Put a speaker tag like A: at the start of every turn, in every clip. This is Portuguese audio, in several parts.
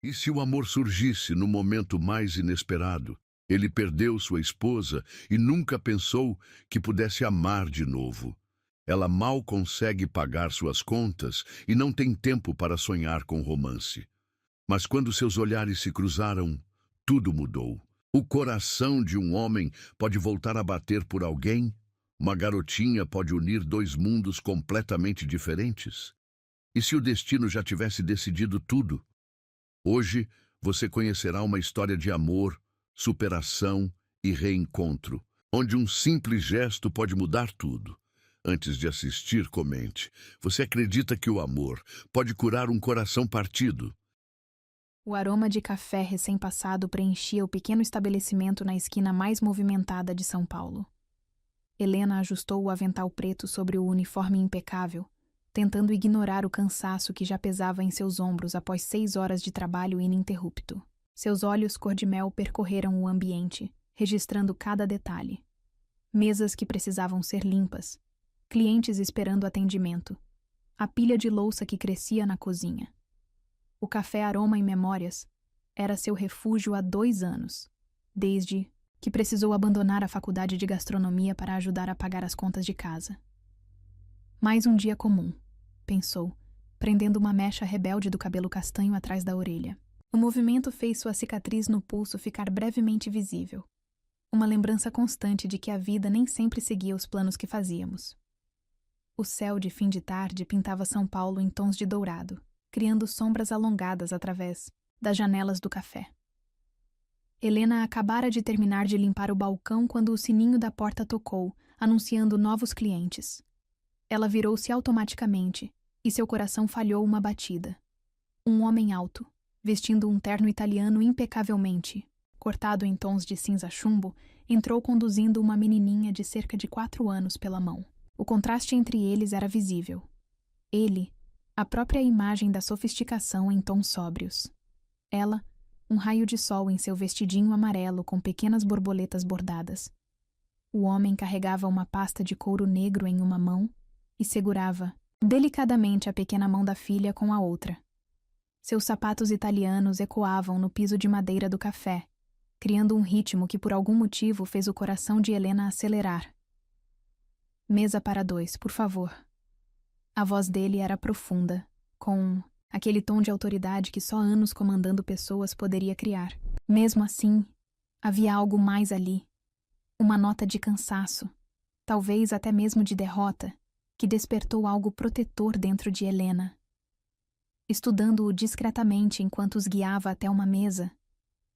A: E se o amor surgisse no momento mais inesperado? Ele perdeu sua esposa e nunca pensou que pudesse amar de novo. Ela mal consegue pagar suas contas e não tem tempo para sonhar com romance. Mas quando seus olhares se cruzaram, tudo mudou. O coração de um homem pode voltar a bater por alguém? Uma garotinha pode unir dois mundos completamente diferentes? E se o destino já tivesse decidido tudo? Hoje, você conhecerá uma história de amor, superação e reencontro, onde um simples gesto pode mudar tudo. Antes de assistir, comente. Você acredita que o amor pode curar um coração partido?
B: O aroma de café recém-passado preenchia o pequeno estabelecimento na esquina mais movimentada de São Paulo. Helena ajustou o avental preto sobre o uniforme impecável, tentando ignorar o cansaço que já pesava em seus ombros após 6 horas de trabalho ininterrupto. Seus olhos cor-de-mel percorreram o ambiente, registrando cada detalhe. Mesas que precisavam ser limpas, clientes esperando atendimento, a pilha de louça que crescia na cozinha. O café Aroma e Memórias era seu refúgio há 2 anos, desde que precisou abandonar a faculdade de gastronomia para ajudar a pagar as contas de casa. Mais um dia comum, pensou, prendendo uma mecha rebelde do cabelo castanho atrás da orelha. O movimento fez sua cicatriz no pulso ficar brevemente visível. Uma lembrança constante de que a vida nem sempre seguia os planos que fazíamos. O céu de fim de tarde pintava São Paulo em tons de dourado, criando sombras alongadas através das janelas do café. Helena acabara de terminar de limpar o balcão quando o sininho da porta tocou, anunciando novos clientes. Ela virou-se automaticamente e seu coração falhou uma batida. Um homem alto, vestindo um terno italiano impecavelmente, cortado em tons de cinza chumbo, entrou conduzindo uma menininha de cerca de 4 anos pela mão. O contraste entre eles era visível. Ele, a própria imagem da sofisticação em tons sóbrios. Ela, um raio de sol em seu vestidinho amarelo com pequenas borboletas bordadas. O homem carregava uma pasta de couro negro em uma mão e segurava delicadamente a pequena mão da filha com a outra. Seus sapatos italianos ecoavam no piso de madeira do café, criando um ritmo que por algum motivo fez o coração de Helena acelerar. Mesa para 2, por favor. A voz dele era profunda, com aquele tom de autoridade que só anos comandando pessoas poderia criar. Mesmo assim, havia algo mais ali. Uma nota de cansaço, talvez até mesmo de derrota, que despertou algo protetor dentro de Helena. Estudando-o discretamente enquanto os guiava até uma mesa,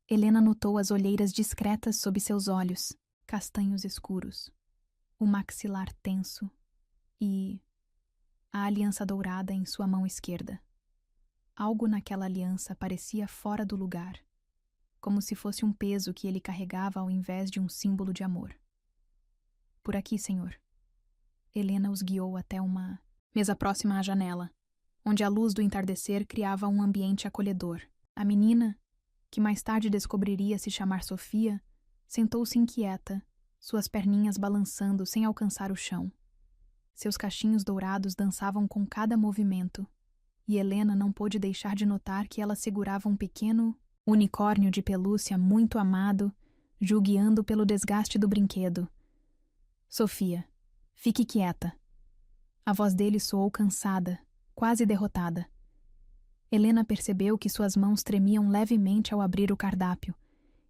B: Helena notou as olheiras discretas sob seus olhos, castanhos escuros, o maxilar tenso e a aliança dourada em sua mão esquerda. Algo naquela aliança parecia fora do lugar, como se fosse um peso que ele carregava ao invés de um símbolo de amor. Por aqui, senhor. Helena os guiou até uma mesa próxima à janela, onde a luz do entardecer criava um ambiente acolhedor. A menina, que mais tarde descobriria se chamar Sofia, sentou-se inquieta, suas perninhas balançando sem alcançar o chão. Seus cachinhos dourados dançavam com cada movimento, e Helena não pôde deixar de notar que ela segurava um pequeno unicórnio de pelúcia muito amado, julgueando pelo desgaste do brinquedo. Sofia, fique quieta. A voz dele soou cansada, quase derrotada. Helena percebeu que suas mãos tremiam levemente ao abrir o cardápio,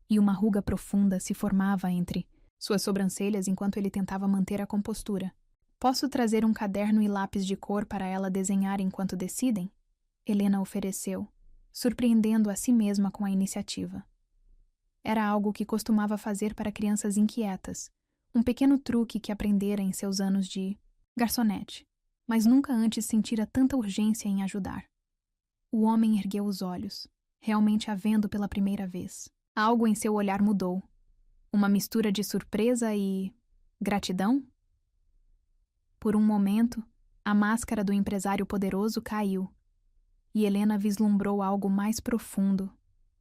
B: e uma ruga profunda se formava entre suas sobrancelhas enquanto ele tentava manter a compostura. Posso trazer um caderno e lápis de cor para ela desenhar enquanto decidem? Helena ofereceu, surpreendendo a si mesma com a iniciativa. Era algo que costumava fazer para crianças inquietas, um pequeno truque que aprendera em seus anos de garçonete, mas nunca antes sentira tanta urgência em ajudar. O homem ergueu os olhos, realmente a vendo pela primeira vez. Algo em seu olhar mudou. Uma mistura de surpresa e gratidão? Por um momento, a máscara do empresário poderoso caiu, e Helena vislumbrou algo mais profundo,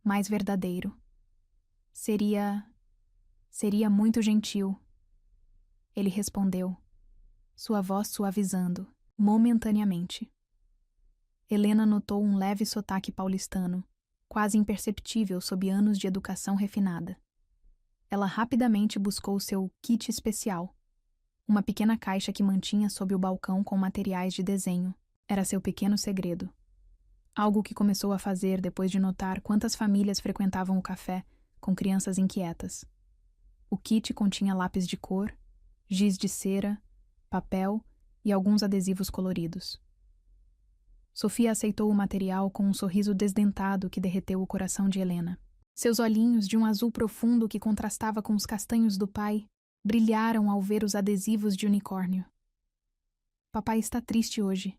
B: mais verdadeiro. Seria muito gentil. Ele respondeu, sua voz suavizando, momentaneamente. Helena notou um leve sotaque paulistano, quase imperceptível sob anos de educação refinada. Ela rapidamente buscou seu kit especial, uma pequena caixa que mantinha sob o balcão com materiais de desenho. Era seu pequeno segredo. Algo que começou a fazer depois de notar quantas famílias frequentavam o café com crianças inquietas. O kit continha lápis de cor, giz de cera, papel e alguns adesivos coloridos. Sofia aceitou o material com um sorriso desdentado que derreteu o coração de Helena. Seus olhinhos, de um azul profundo que contrastava com os castanhos do pai, brilharam ao ver os adesivos de unicórnio. Papai está triste hoje,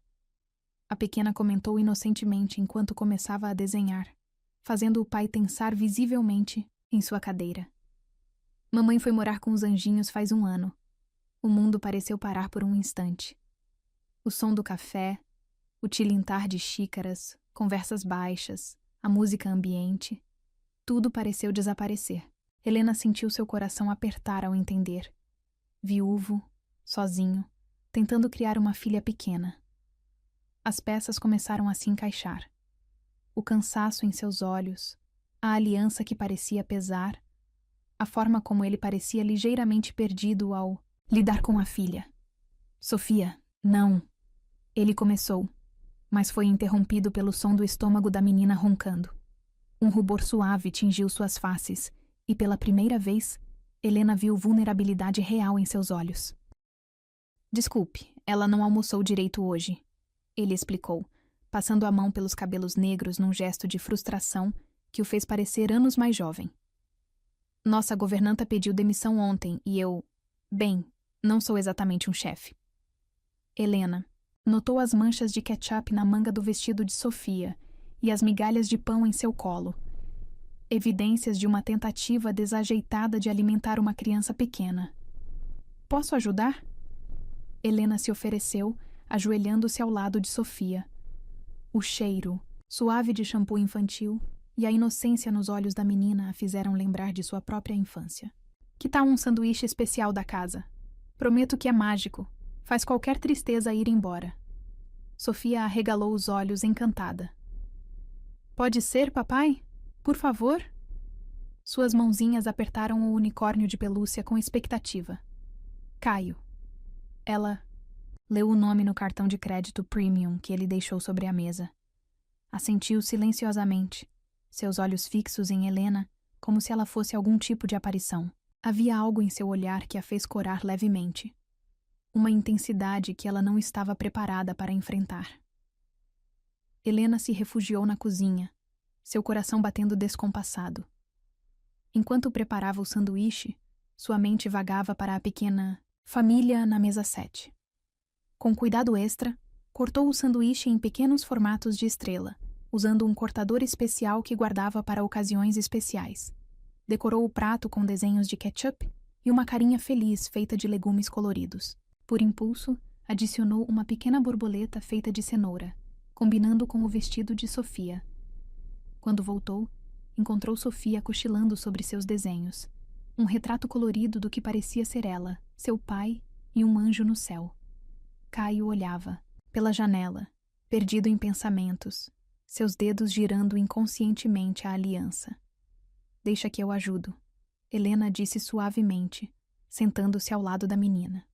B: a pequena comentou inocentemente enquanto começava a desenhar, fazendo o pai tensar visivelmente em sua cadeira. Mamãe foi morar com os anjinhos faz 1 ano. O mundo pareceu parar por um instante. O som do café, o tilintar de xícaras, conversas baixas, a música ambiente, tudo pareceu desaparecer. Helena sentiu seu coração apertar ao entender. Viúvo, sozinho, tentando criar uma filha pequena. As peças começaram a se encaixar. O cansaço em seus olhos, a aliança que parecia pesar, a forma como ele parecia ligeiramente perdido ao lidar com a filha. Sofia, não! Ele começou, mas foi interrompido pelo som do estômago da menina roncando. Um rubor suave tingiu suas faces e, pela primeira vez, Helena viu vulnerabilidade real em seus olhos. Desculpe, ela não almoçou direito hoje, ele explicou, passando a mão pelos cabelos negros num gesto de frustração que o fez parecer anos mais jovem. Nossa governanta pediu demissão ontem e eu... Bem, não sou exatamente um chefe. Helena notou as manchas de ketchup na manga do vestido de Sofia e as migalhas de pão em seu colo. Evidências de uma tentativa desajeitada de alimentar uma criança pequena. Posso ajudar? Helena se ofereceu, ajoelhando-se ao lado de Sofia. O cheiro, suave de shampoo infantil, e a inocência nos olhos da menina a fizeram lembrar de sua própria infância. Que tal um sanduíche especial da casa? Prometo que é mágico. Faz qualquer tristeza ir embora. Sofia arregalou os olhos, encantada. Pode ser, papai? Por favor? Suas mãozinhas apertaram o unicórnio de pelúcia com expectativa. Caio. Ela leu o nome no cartão de crédito premium que ele deixou sobre a mesa. Assentiu silenciosamente, seus olhos fixos em Helena, como se ela fosse algum tipo de aparição. Havia algo em seu olhar que a fez corar levemente. Uma intensidade que ela não estava preparada para enfrentar. Helena se refugiou na cozinha, seu coração batendo descompassado. Enquanto preparava o sanduíche, sua mente vagava para a pequena família na mesa 7. Com cuidado extra, cortou o sanduíche em pequenos formatos de estrela, usando um cortador especial que guardava para ocasiões especiais. Decorou o prato com desenhos de ketchup e uma carinha feliz feita de legumes coloridos. Por impulso, adicionou uma pequena borboleta feita de cenoura, combinando com o vestido de Sofia. Quando voltou, encontrou Sofia cochilando sobre seus desenhos. Um retrato colorido do que parecia ser ela, seu pai e um anjo no céu. Caio olhava, pela janela, perdido em pensamentos, seus dedos girando inconscientemente a aliança. Deixa que eu ajudo, Helena disse suavemente, sentando-se ao lado da menina.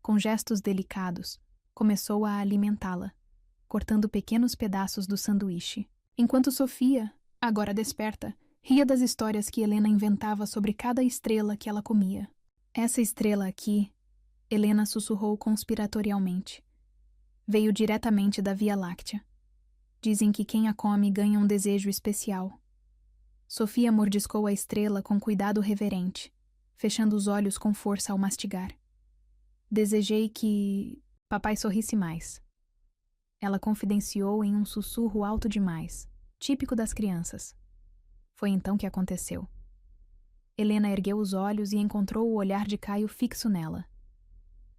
B: Com gestos delicados, começou a alimentá-la, cortando pequenos pedaços do sanduíche, enquanto Sofia, agora desperta, ria das histórias que Helena inventava sobre cada estrela que ela comia. Essa estrela aqui, Helena sussurrou conspiratorialmente. Veio diretamente da Via Láctea. Dizem que quem a come ganha um desejo especial. Sofia mordiscou a estrela com cuidado reverente, fechando os olhos com força ao mastigar. Desejei que papai sorrisse mais. Ela confidenciou em um sussurro alto demais, típico das crianças. Foi então que aconteceu. Helena ergueu os olhos e encontrou o olhar de Caio fixo nela.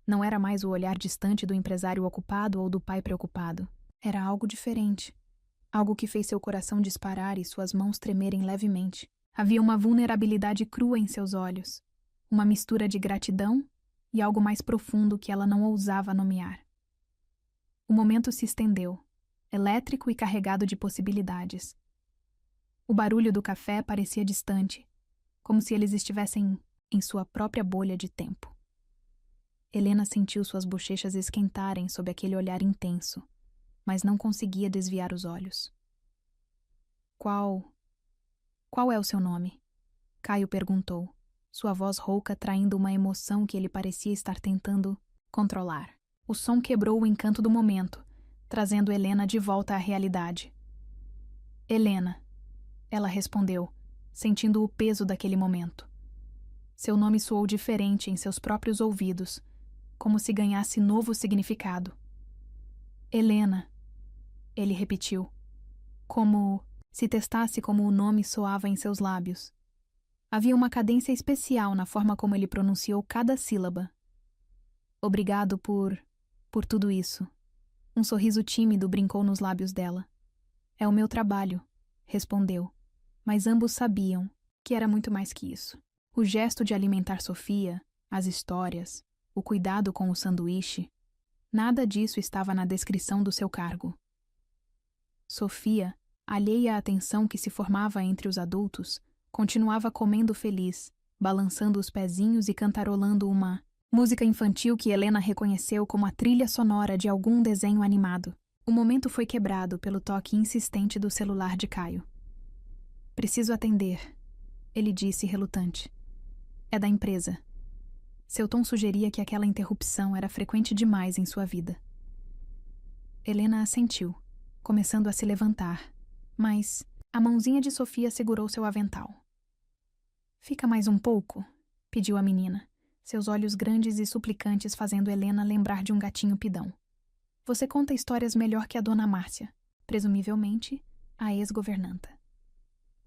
B: Não era mais o olhar distante do empresário ocupado ou do pai preocupado. Era algo diferente. Algo que fez seu coração disparar e suas mãos tremerem levemente. Havia uma vulnerabilidade crua em seus olhos. Uma mistura de gratidão e algo mais profundo que ela não ousava nomear. O momento se estendeu, elétrico e carregado de possibilidades. O barulho do café parecia distante, como se eles estivessem em sua própria bolha de tempo. Helena sentiu suas bochechas esquentarem sob aquele olhar intenso, mas não conseguia desviar os olhos. Qual é o seu nome? Caio perguntou, sua voz rouca traindo uma emoção que ele parecia estar tentando controlar. O som quebrou o encanto do momento, trazendo Helena de volta à realidade. Helena, ela respondeu, sentindo o peso daquele momento. Seu nome soou diferente em seus próprios ouvidos, como se ganhasse novo significado. Helena, ele repetiu, como se testasse como o nome soava em seus lábios. Havia uma cadência especial na forma como ele pronunciou cada sílaba. Obrigado por tudo isso. Um sorriso tímido brincou nos lábios dela. É o meu trabalho, respondeu, mas ambos sabiam que era muito mais que isso. O gesto de alimentar Sofia, as histórias, o cuidado com o sanduíche, nada disso estava na descrição do seu cargo. Sofia, alheia à tensão que se formava entre os adultos, continuava comendo feliz, balançando os pezinhos e cantarolando uma música infantil que Helena reconheceu como a trilha sonora de algum desenho animado. O momento foi quebrado pelo toque insistente do celular de Caio. Preciso atender, ele disse relutante. É da empresa. Seu tom sugeria que aquela interrupção era frequente demais em sua vida. Helena assentiu, começando a se levantar, mas a mãozinha de Sofia segurou seu avental. Fica mais um pouco, pediu a menina, seus olhos grandes e suplicantes fazendo Helena lembrar de um gatinho pidão. Você conta histórias melhor que a dona Márcia, presumivelmente a ex-governanta.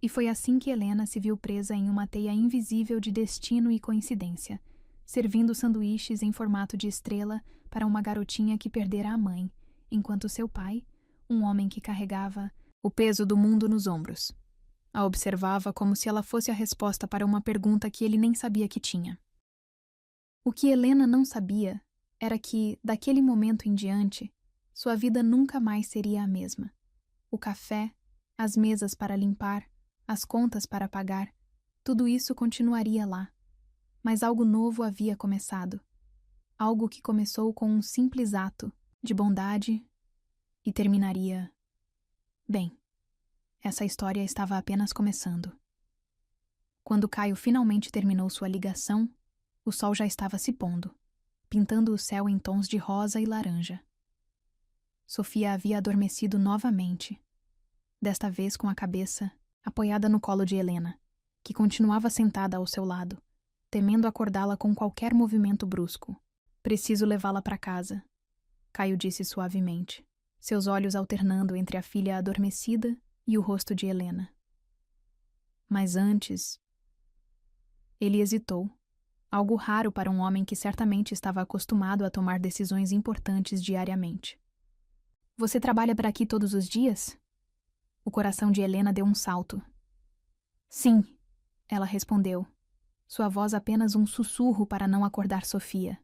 B: E foi assim que Helena se viu presa em uma teia invisível de destino e coincidência, servindo sanduíches em formato de estrela para uma garotinha que perdera a mãe, enquanto seu pai, um homem que carregava o peso do mundo nos ombros, a observava como se ela fosse a resposta para uma pergunta que ele nem sabia que tinha. O que Helena não sabia era que, daquele momento em diante, sua vida nunca mais seria a mesma. O café, as mesas para limpar, as contas para pagar, tudo isso continuaria lá. Mas algo novo havia começado. Algo que começou com um simples ato de bondade e terminaria... Bem, essa história estava apenas começando. Quando Caio finalmente terminou sua ligação, o sol já estava se pondo, pintando o céu em tons de rosa e laranja. Sofia havia adormecido novamente, desta vez com a cabeça apoiada no colo de Helena, que continuava sentada ao seu lado, temendo acordá-la com qualquer movimento brusco. Preciso levá-la para casa, Caio disse suavemente, seus olhos alternando entre a filha adormecida e o rosto de Helena. Mas antes... Ele hesitou, algo raro para um homem que certamente estava acostumado a tomar decisões importantes diariamente. Você trabalha para aqui todos os dias? O coração de Helena deu um salto. Sim, ela respondeu, sua voz apenas um sussurro para não acordar Sofia.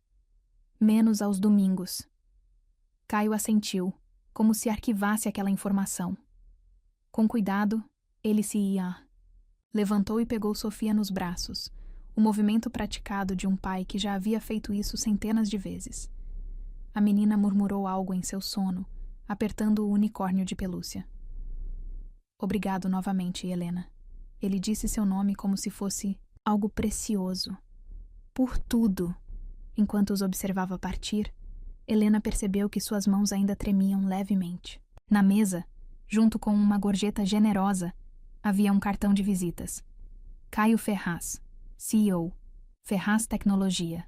B: Menos aos domingos. Caio assentiu, como se arquivasse aquela informação. Com cuidado, ele se ia. Levantou e pegou Sofia nos braços, o movimento praticado de um pai que já havia feito isso centenas de vezes. A menina murmurou algo em seu sono, apertando o unicórnio de pelúcia. Obrigado novamente, Helena. Ele disse seu nome como se fosse algo precioso. Por tudo. Enquanto os observava partir, Helena percebeu que suas mãos ainda tremiam levemente. Na mesa, junto com uma gorjeta generosa, havia um cartão de visitas. Caio Ferraz, CEO, Ferraz Tecnologia.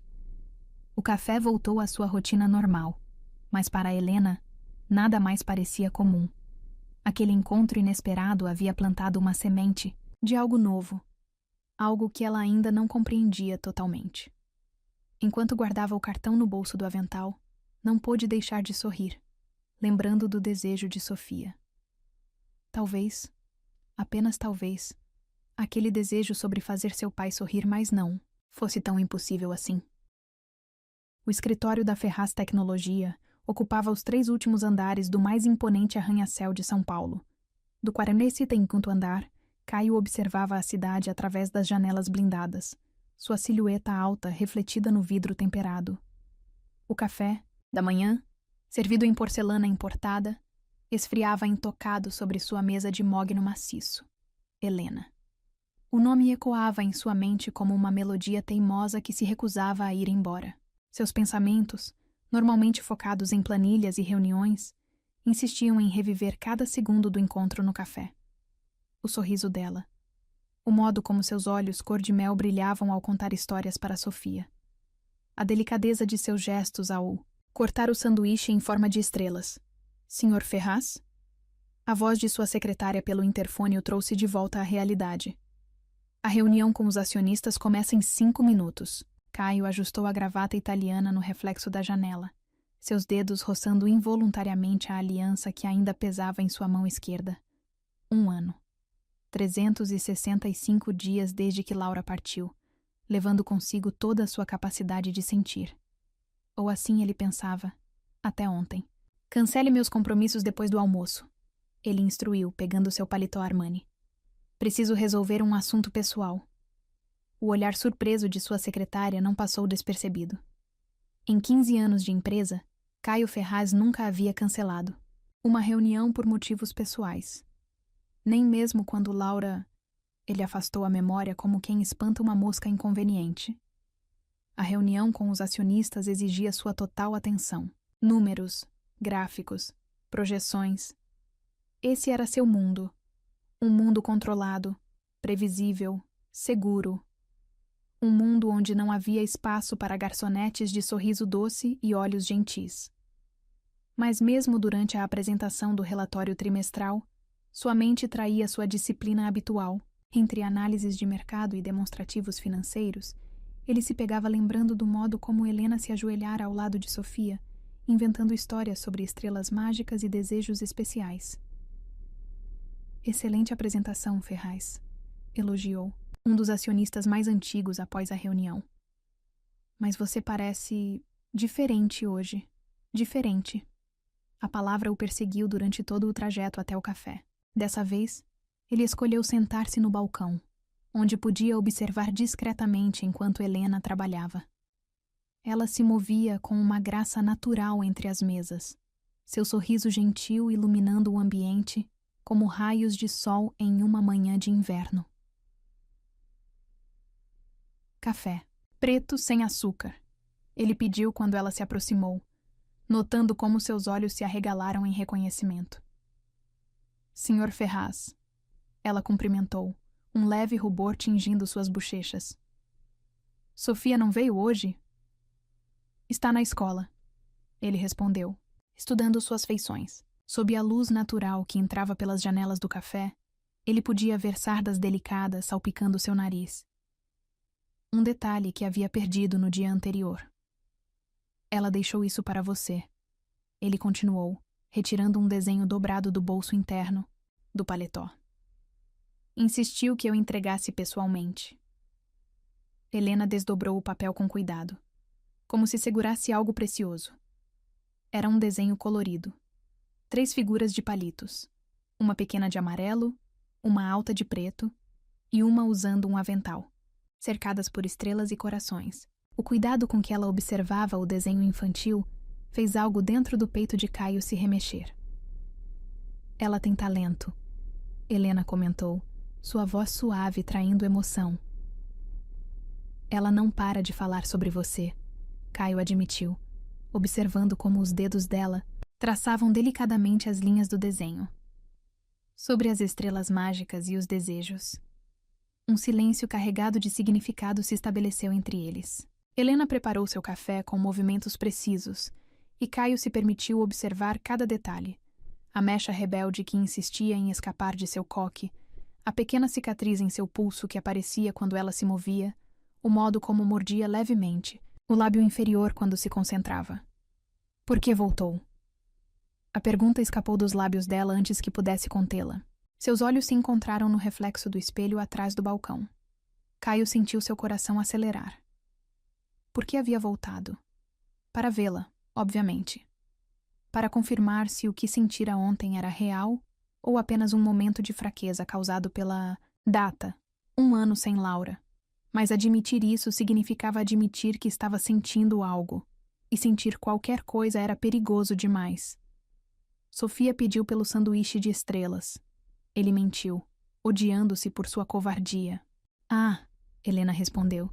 B: O café voltou à sua rotina normal, mas para Helena, nada mais parecia comum. Aquele encontro inesperado havia plantado uma semente de algo novo, algo que ela ainda não compreendia totalmente. Enquanto guardava o cartão no bolso do avental, não pôde deixar de sorrir, lembrando do desejo de Sofia. Talvez, apenas talvez, aquele desejo sobre fazer seu pai sorrir, mas não, fosse tão impossível assim. O escritório da Ferraz Tecnologia ocupava os 3 últimos andares do mais imponente arranha-céu de São Paulo, do 45º andar, Caio observava a cidade através das janelas blindadas, sua silhueta alta refletida no vidro temperado. O café, da manhã, servido em porcelana importada, esfriava intocado sobre sua mesa de mogno maciço. Helena. O nome ecoava em sua mente como uma melodia teimosa que se recusava a ir embora. Seus pensamentos, normalmente focados em planilhas e reuniões, insistiam em reviver cada segundo do encontro no café. O sorriso dela. O modo como seus olhos cor de mel brilhavam ao contar histórias para Sofia. A delicadeza de seus gestos ao cortar o sanduíche em forma de estrelas. Senhor Ferraz? A voz de sua secretária pelo interfone o trouxe de volta à realidade. A reunião com os acionistas começa em 5 minutos. Caio ajustou a gravata italiana no reflexo da janela, seus dedos roçando involuntariamente a aliança que ainda pesava em sua mão esquerda. 1 ano. 365 dias desde que Laura partiu, levando consigo toda a sua capacidade de sentir. Ou assim ele pensava, até ontem. Cancele meus compromissos depois do almoço, ele instruiu, pegando seu paletó Armani. Preciso resolver um assunto pessoal. O olhar surpreso de sua secretária não passou despercebido. Em 15 anos de empresa, Caio Ferraz nunca havia cancelado uma reunião por motivos pessoais. Nem mesmo quando Laura... Ele afastou a memória como quem espanta uma mosca inconveniente. A reunião com os acionistas exigia sua total atenção. Números, gráficos, projeções. Esse era seu mundo. Um mundo controlado, previsível, seguro. Um mundo onde não havia espaço para garçonetes de sorriso doce e olhos gentis. Mas mesmo durante a apresentação do relatório trimestral, sua mente traía sua disciplina habitual. Entre análises de mercado e demonstrativos financeiros, ele se pegava lembrando do modo como Helena se ajoelhara ao lado de Sofia, inventando histórias sobre estrelas mágicas e desejos especiais. Excelente apresentação, Ferraz, elogiou, um dos acionistas mais antigos após a reunião. Mas você parece diferente hoje. Diferente. A palavra o perseguiu durante todo o trajeto até o café. Dessa vez, ele escolheu sentar-se no balcão, onde podia observar discretamente enquanto Helena trabalhava. Ela se movia com uma graça natural entre as mesas, seu sorriso gentil iluminando o ambiente como raios de sol em uma manhã de inverno. Café. Preto sem açúcar. Ele pediu quando ela se aproximou, notando como seus olhos se arregalaram em reconhecimento. Senhor Ferraz. Ela cumprimentou, um leve rubor tingindo suas bochechas. Sofia não veio hoje? Está na escola, ele respondeu, estudando suas feições. Sob a luz natural que entrava pelas janelas do café, ele podia ver sardas delicadas salpicando seu nariz. Um detalhe que havia perdido no dia anterior. Ela deixou isso para você. Ele continuou, retirando um desenho dobrado do bolso interno, do paletó. Insistiu que eu entregasse pessoalmente. Helena desdobrou o papel com cuidado, como se segurasse algo precioso. Era um desenho colorido. 3 figuras de palitos, uma pequena de amarelo, uma alta de preto e uma usando um avental, cercadas por estrelas e corações. O cuidado com que ela observava o desenho infantil fez algo dentro do peito de Caio se remexer. Ela tem talento, Helena comentou, sua voz suave traindo emoção. Ela não para de falar sobre você, Caio admitiu, observando como os dedos dela traçavam delicadamente as linhas do desenho. Sobre as estrelas mágicas e os desejos. Um silêncio carregado de significado se estabeleceu entre eles. Helena preparou seu café com movimentos precisos, e Caio se permitiu observar cada detalhe. A mecha rebelde que insistia em escapar de seu coque, a pequena cicatriz em seu pulso que aparecia quando ela se movia, o modo como mordia levemente, o lábio inferior quando se concentrava. Por que voltou? A pergunta escapou dos lábios dela antes que pudesse contê-la. Seus olhos se encontraram no reflexo do espelho atrás do balcão. Caio sentiu seu coração acelerar. Por que havia voltado? Para vê-la, obviamente. Para confirmar se o que sentira ontem era real ou apenas um momento de fraqueza causado pela Data: 1 ano sem Laura. Mas admitir isso significava admitir que estava sentindo algo, e sentir qualquer coisa era perigoso demais. Sofia pediu pelo sanduíche de estrelas. Ele mentiu, odiando-se por sua covardia. Ah, Helena respondeu,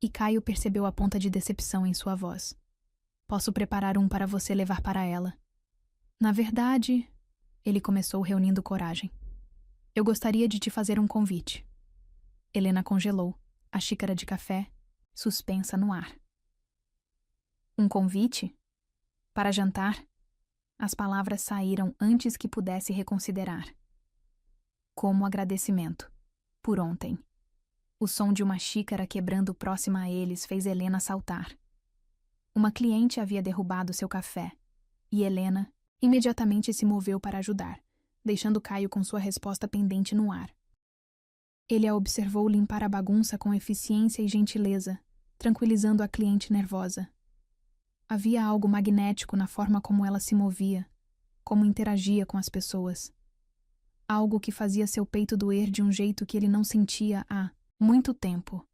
B: e Caio percebeu a ponta de decepção em sua voz. Posso preparar um para você levar para ela. Na verdade, ele começou reunindo coragem. Eu gostaria de te fazer um convite. Helena congelou, a xícara de café suspensa no ar. Um convite? Para jantar? As palavras saíram antes que pudesse reconsiderar. Como agradecimento. Por ontem. O som de uma xícara quebrando próxima a eles fez Helena saltar. Uma cliente havia derrubado seu café, e Helena imediatamente se moveu para ajudar, deixando Caio com sua resposta pendente no ar. Ele a observou limpar a bagunça com eficiência e gentileza, tranquilizando a cliente nervosa. Havia algo magnético na forma como ela se movia, como interagia com as pessoas. Algo que fazia seu peito doer de um jeito que ele não sentia há muito tempo.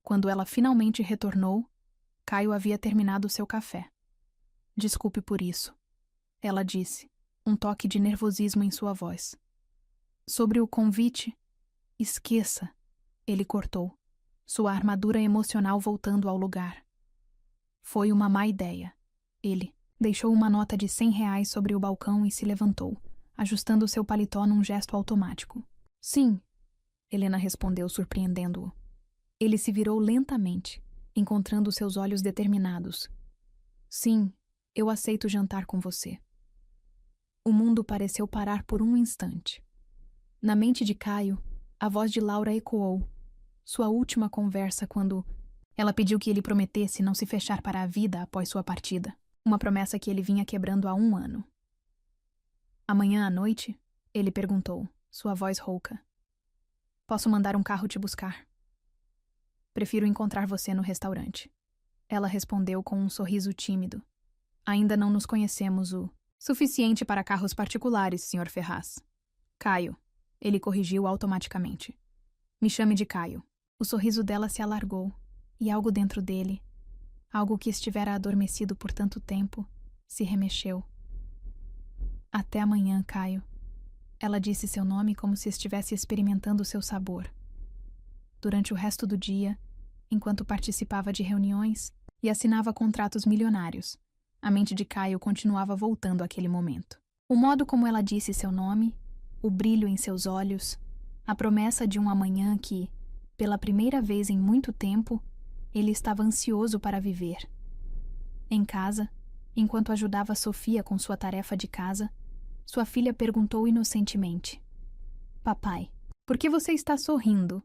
B: Quando ela finalmente retornou, Caio havia terminado seu café. Desculpe por isso, ela disse, um toque de nervosismo em sua voz. Sobre o convite, esqueça, ele cortou, sua armadura emocional voltando ao lugar. Foi uma má ideia. Ele deixou uma nota de R$ 100 sobre o balcão e se levantou, ajustando seu paletó num gesto automático. Sim, Helena respondeu, surpreendendo-o. Ele se virou lentamente, encontrando seus olhos determinados. Sim, eu aceito jantar com você. O mundo pareceu parar por um instante. Na mente de Caio, a voz de Laura ecoou. Sua última conversa quando ela pediu que ele prometesse não se fechar para a vida após sua partida. Uma promessa que ele vinha quebrando há 1 ano. Amanhã à noite? Ele perguntou, sua voz rouca. Posso mandar um carro te buscar? Prefiro encontrar você no restaurante. Ela respondeu com um sorriso tímido. Ainda não nos conhecemos o suficiente para carros particulares, Sr. Ferraz. Caio. Ele corrigiu automaticamente. Me chame de Caio. O sorriso dela se alargou, e algo dentro dele, algo que estivera adormecido por tanto tempo, se remexeu. Até amanhã, Caio. Ela disse seu nome como se estivesse experimentando seu sabor. Durante o resto do dia, enquanto participava de reuniões e assinava contratos milionários, a mente de Caio continuava voltando àquele momento. O modo como ela disse seu nome, o brilho em seus olhos, a promessa de um amanhã que, pela primeira vez em muito tempo, ele estava ansioso para viver. Em casa, enquanto ajudava Sofia com sua tarefa de casa, sua filha perguntou inocentemente: Papai, por que você está sorrindo?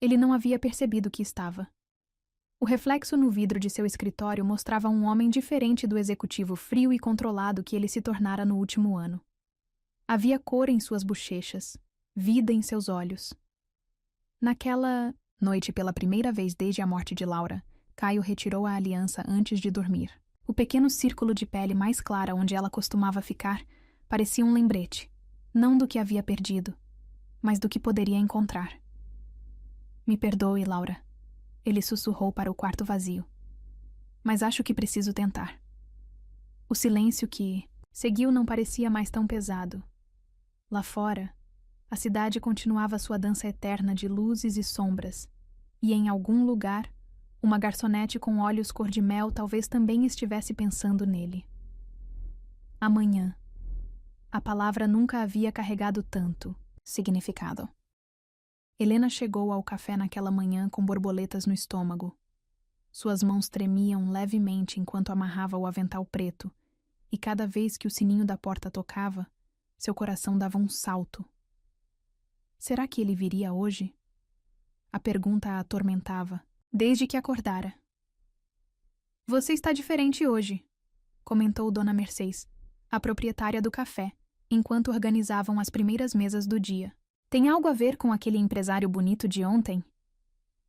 B: Ele não havia percebido que estava. O reflexo no vidro de seu escritório mostrava um homem diferente do executivo frio e controlado que ele se tornara no último ano. Havia cor em suas bochechas, vida em seus olhos. Naquela noite, pela primeira vez desde a morte de Laura, Caio retirou a aliança antes de dormir. O pequeno círculo de pele mais clara onde ela costumava ficar parecia um lembrete, não do que havia perdido, mas do que poderia encontrar. Me perdoe, Laura. Ele sussurrou para o quarto vazio. Mas acho que preciso tentar. O silêncio que seguiu não parecia mais tão pesado. Lá fora, a cidade continuava sua dança eterna de luzes e sombras, e em algum lugar, uma garçonete com olhos cor-de-mel talvez também estivesse pensando nele. Amanhã. A palavra nunca havia carregado tanto significado. Helena chegou ao café naquela manhã com borboletas no estômago. Suas mãos tremiam levemente enquanto amarrava o avental preto, e cada vez que o sininho da porta tocava, seu coração dava um salto. Será que ele viria hoje? A pergunta a atormentava, desde que acordara. Você está diferente hoje, comentou Dona Mercedes, a proprietária do café, enquanto organizavam as primeiras mesas do dia. Tem algo a ver com aquele empresário bonito de ontem?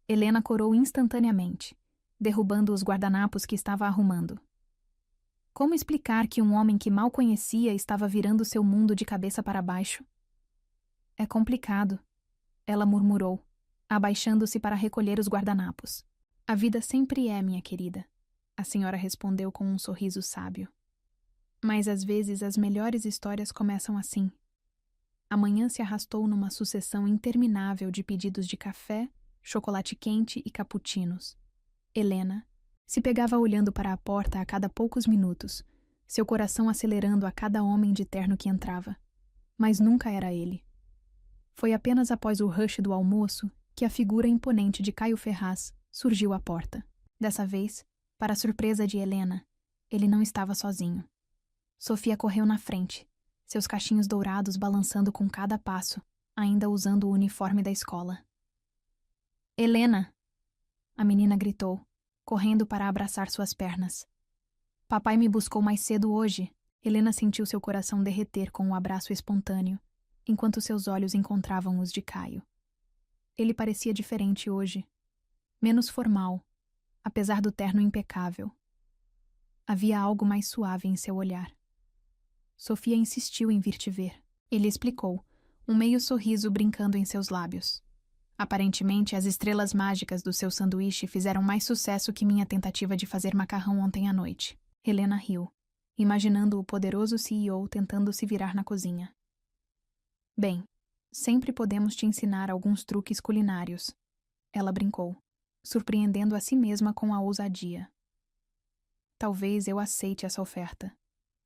B: Helena corou instantaneamente, derrubando os guardanapos que estava arrumando. Como explicar que um homem que mal conhecia estava virando seu mundo de cabeça para baixo? É complicado, ela murmurou, abaixando-se para recolher os guardanapos. A vida sempre é, minha querida, a senhora respondeu com um sorriso sábio. Mas às vezes as melhores histórias começam assim. A manhã se arrastou numa sucessão interminável de pedidos de café, chocolate quente e cappuccinos. Helena se pegava olhando para a porta a cada poucos minutos, seu coração acelerando a cada homem de terno que entrava. Mas nunca era ele. Foi apenas após o rush do almoço que a figura imponente de Caio Ferraz surgiu à porta. Dessa vez, para a surpresa de Helena, ele não estava sozinho. Sofia correu na frente, seus cachinhos dourados balançando com cada passo, ainda usando o uniforme da escola. Helena! A menina gritou, correndo para abraçar suas pernas. Papai me buscou mais cedo hoje. Helena sentiu seu coração derreter com um abraço espontâneo, enquanto seus olhos encontravam os de Caio. Ele parecia diferente hoje, menos formal, apesar do terno impecável. Havia algo mais suave em seu olhar. Sofia insistiu em vir te ver. Ele explicou, um meio sorriso brincando em seus lábios. Aparentemente, as estrelas mágicas do seu sanduíche fizeram mais sucesso que minha tentativa de fazer macarrão ontem à noite. Helena riu, imaginando o poderoso CEO tentando se virar na cozinha. Bem, sempre podemos te ensinar alguns truques culinários. Ela brincou, surpreendendo a si mesma com a ousadia. Talvez eu aceite essa oferta.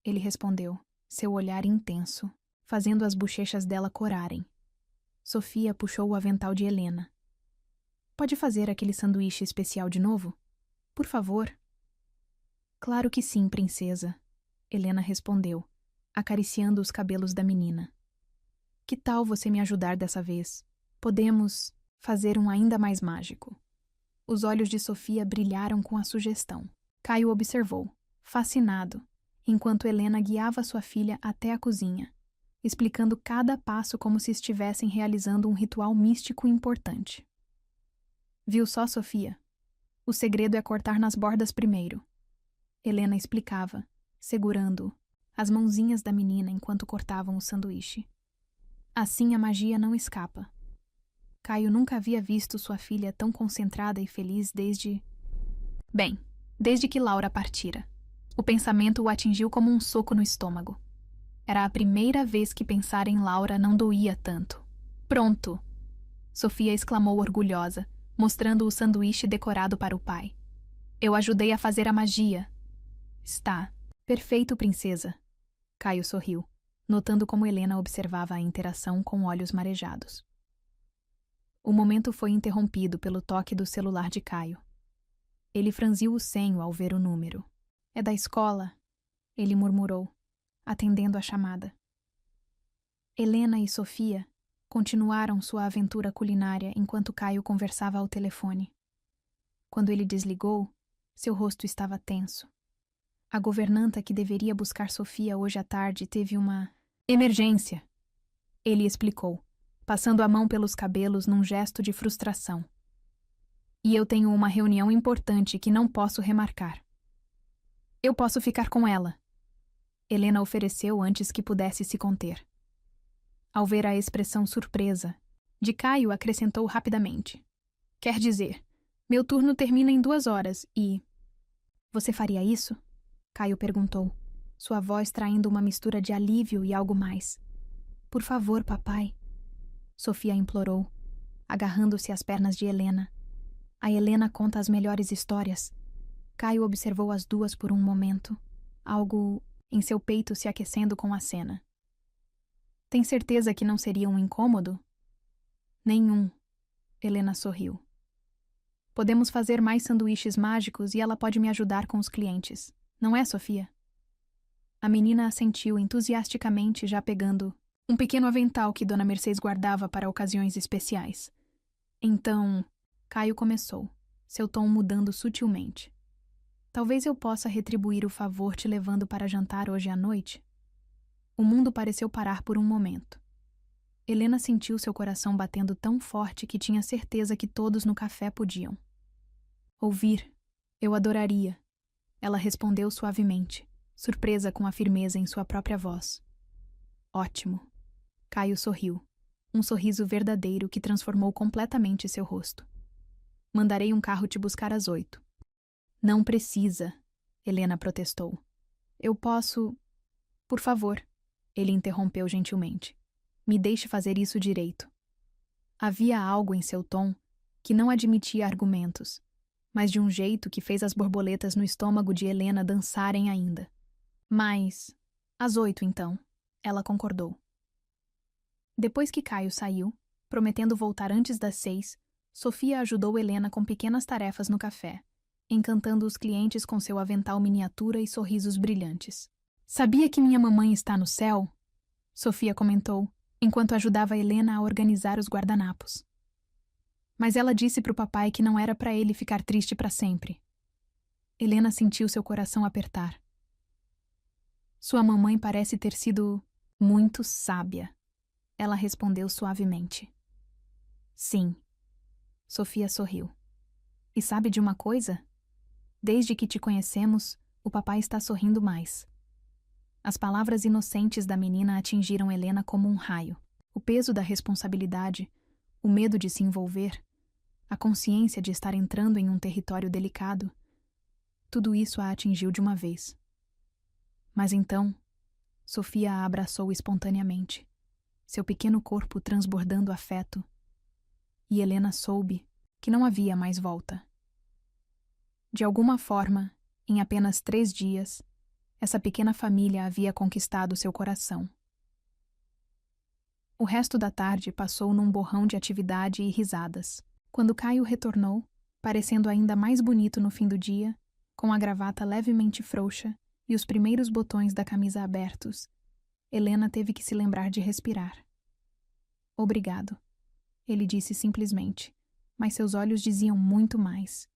B: Ele respondeu, seu olhar intenso, fazendo as bochechas dela corarem. Sofia puxou o avental de Helena. Pode fazer aquele sanduíche especial de novo? Por favor. Claro que sim, princesa. Helena respondeu, acariciando os cabelos da menina. Que tal você me ajudar dessa vez? Podemos fazer um ainda mais mágico. Os olhos de Sofia brilharam com a sugestão. Caio observou, fascinado, enquanto Helena guiava sua filha até a cozinha, explicando cada passo como se estivessem realizando um ritual místico importante. Viu só, Sofia? O segredo é cortar nas bordas primeiro. Helena explicava, segurando as mãozinhas da menina enquanto cortavam o sanduíche. Assim a magia não escapa. Caio nunca havia visto sua filha tão concentrada e feliz desde que Laura partira. O pensamento o atingiu como um soco no estômago. Era a primeira vez que pensar em Laura não doía tanto. Pronto! Sofia exclamou orgulhosa, mostrando o sanduíche decorado para o pai. Eu ajudei a fazer a magia. Está perfeito, princesa. Caio sorriu, notando como Helena observava a interação com olhos marejados. O momento foi interrompido pelo toque do celular de Caio. Ele franziu o senho ao ver o número. É da escola, ele murmurou, atendendo a chamada. Helena e Sofia continuaram sua aventura culinária enquanto Caio conversava ao telefone. Quando ele desligou, seu rosto estava tenso. A governanta que deveria buscar Sofia hoje à tarde teve uma emergência, ele explicou, passando a mão pelos cabelos num gesto de frustração. E eu tenho uma reunião importante que não posso remarcar. Eu posso ficar com ela. Helena ofereceu antes que pudesse se conter. Ao ver a expressão surpresa, de Caio acrescentou rapidamente. Quer dizer, meu turno termina em 2 horas e... Você faria isso? Caio perguntou, sua voz traindo uma mistura de alívio e algo mais. Por favor, papai. Sofia implorou, agarrando-se às pernas de Helena. A Helena conta as melhores histórias. Caio observou as duas por um momento, algo em seu peito se aquecendo com a cena. Tem certeza que não seria um incômodo? Nenhum. Helena sorriu. Podemos fazer mais sanduíches mágicos e ela pode me ajudar com os clientes. Não é, Sofia? A menina assentiu entusiasticamente, já pegando um pequeno avental que Dona Mercedes guardava para ocasiões especiais. Então, Caio começou, seu tom mudando sutilmente. Talvez eu possa retribuir o favor te levando para jantar hoje à noite? O mundo pareceu parar por um momento. Helena sentiu seu coração batendo tão forte que tinha certeza que todos no café podiam. Ouvir. Eu adoraria. Ela respondeu suavemente, surpresa com a firmeza em sua própria voz. Ótimo. Caio sorriu. um sorriso verdadeiro que transformou completamente seu rosto. Mandarei um carro te buscar às 8. Não precisa, Helena protestou. Eu posso... Por favor, ele interrompeu gentilmente. Me deixe fazer isso direito. Havia algo em seu tom que não admitia argumentos, mas de um jeito que fez as borboletas no estômago de Helena dançarem ainda. Mas, às 8 então, ela concordou. Depois que Caio saiu, prometendo voltar antes das 6, Sofia ajudou Helena com pequenas tarefas no café, encantando os clientes com seu avental miniatura e sorrisos brilhantes. Sabia que minha mamãe está no céu? Sofia comentou, enquanto ajudava Helena a organizar os guardanapos. Mas ela disse para o papai que não era para ele ficar triste para sempre. Helena sentiu seu coração apertar. Sua mamãe parece ter sido muito sábia, ela respondeu suavemente. Sim. Sofia sorriu. E sabe de uma coisa? Desde que te conhecemos, o papai está sorrindo mais. As palavras inocentes da menina atingiram Helena como um raio. O peso da responsabilidade, o medo de se envolver, a consciência de estar entrando em um território delicado, tudo isso a atingiu de uma vez. Mas então, Sofia a abraçou espontaneamente, seu pequeno corpo transbordando afeto, e Helena soube que não havia mais volta. De alguma forma, em apenas 3 dias, essa pequena família havia conquistado seu coração. O resto da tarde passou num borrão de atividade e risadas. Quando Caio retornou, parecendo ainda mais bonito no fim do dia, com a gravata levemente frouxa e os primeiros botões da camisa abertos, Helena teve que se lembrar de respirar. Obrigado, ele disse simplesmente, mas seus olhos diziam muito mais.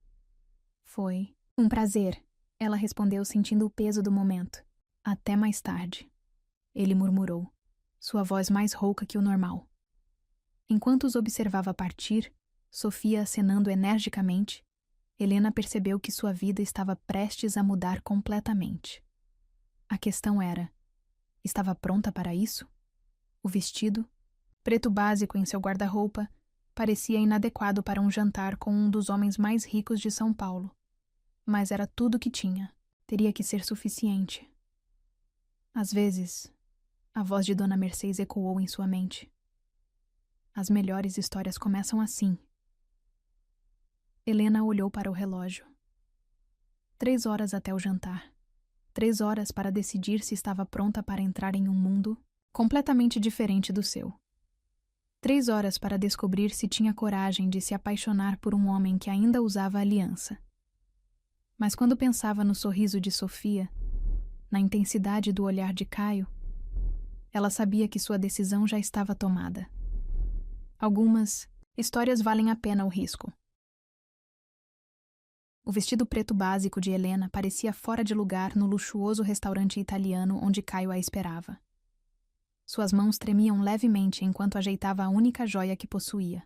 B: Foi um prazer, ela respondeu sentindo o peso do momento. Até mais tarde, ele murmurou, sua voz mais rouca que o normal. Enquanto os observava partir, Sofia acenando energicamente, Helena percebeu que sua vida estava prestes a mudar completamente. A questão era, estava pronta para isso? O vestido, preto básico em seu guarda-roupa, parecia inadequado para um jantar com um dos homens mais ricos de São Paulo. Mas era tudo que tinha. Teria que ser suficiente. Às vezes, a voz de Dona Mercedes ecoou em sua mente. As melhores histórias começam assim. Helena olhou para o relógio. 3 horas até o jantar. 3 horas para decidir se estava pronta para entrar em um mundo completamente diferente do seu. 3 horas para descobrir se tinha coragem de se apaixonar por um homem que ainda usava aliança. Mas quando pensava no sorriso de Sofia, na intensidade do olhar de Caio, ela sabia que sua decisão já estava tomada. Algumas histórias valem a pena o risco. O vestido preto básico de Helena parecia fora de lugar no luxuoso restaurante italiano onde Caio a esperava. Suas mãos tremiam levemente enquanto ajeitava a única joia que possuía,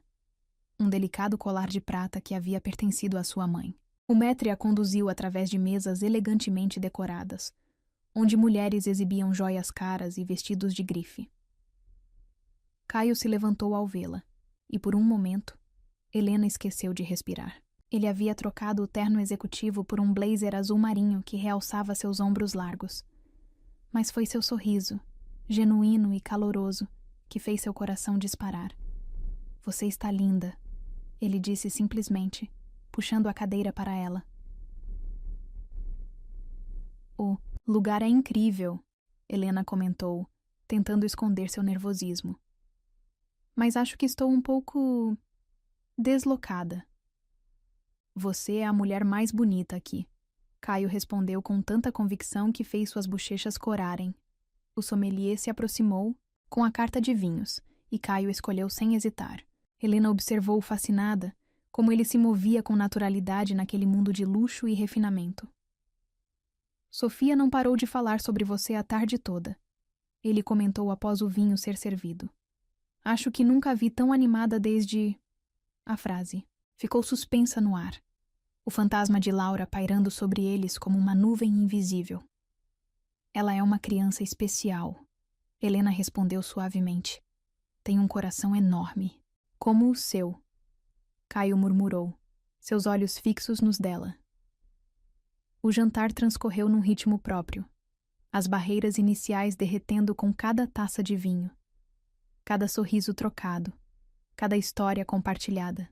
B: um delicado colar de prata que havia pertencido à sua mãe. O maître a conduziu através de mesas elegantemente decoradas, onde mulheres exibiam joias caras e vestidos de grife. Caio se levantou ao vê-la, e por um momento, Helena esqueceu de respirar. Ele havia trocado o terno executivo por um blazer azul marinho que realçava seus ombros largos. Mas foi seu sorriso, genuíno e caloroso, que fez seu coração disparar. Você está linda, ele disse simplesmente, puxando a cadeira para ela. O lugar é incrível, Helena comentou, tentando esconder seu nervosismo. Mas acho que estou um pouco deslocada. Você é a mulher mais bonita aqui, Caio respondeu com tanta convicção que fez suas bochechas corarem. O sommelier se aproximou com a carta de vinhos, e Caio escolheu sem hesitar. Helena observou fascinada como ele se movia com naturalidade naquele mundo de luxo e refinamento. Sofia não parou de falar sobre você a tarde toda. Ele comentou após o vinho ser servido. Acho que nunca a vi tão animada desde... A frase ficou suspensa no ar, o fantasma de Laura pairando sobre eles como uma nuvem invisível. Ela é uma criança especial, Helena respondeu suavemente. tem um coração enorme, como o seu, Caio murmurou, seus olhos fixos nos dela. O jantar transcorreu num ritmo próprio, as barreiras iniciais derretendo com cada taça de vinho, cada sorriso trocado, cada história compartilhada.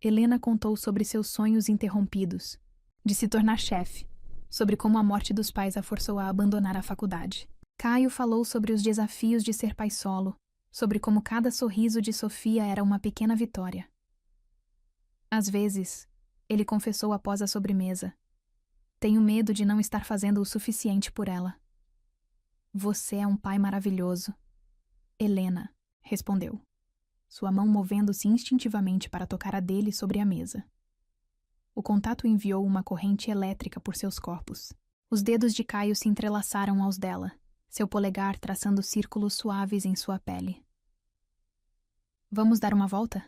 B: Helena contou sobre seus sonhos interrompidos, de se tornar chefe, sobre como a morte dos pais a forçou a abandonar a faculdade. Caio falou sobre os desafios de ser pai solo, sobre como cada sorriso de Sofia era uma pequena vitória. Às vezes, ele confessou após a sobremesa: tenho medo de não estar fazendo o suficiente por ela. Você é um pai maravilhoso. Helena respondeu, sua mão movendo-se instintivamente para tocar a dele sobre a mesa. O contato enviou uma corrente elétrica por seus corpos. Os dedos de Caio se entrelaçaram aos dela, seu polegar traçando círculos suaves em sua pele. Vamos dar uma volta?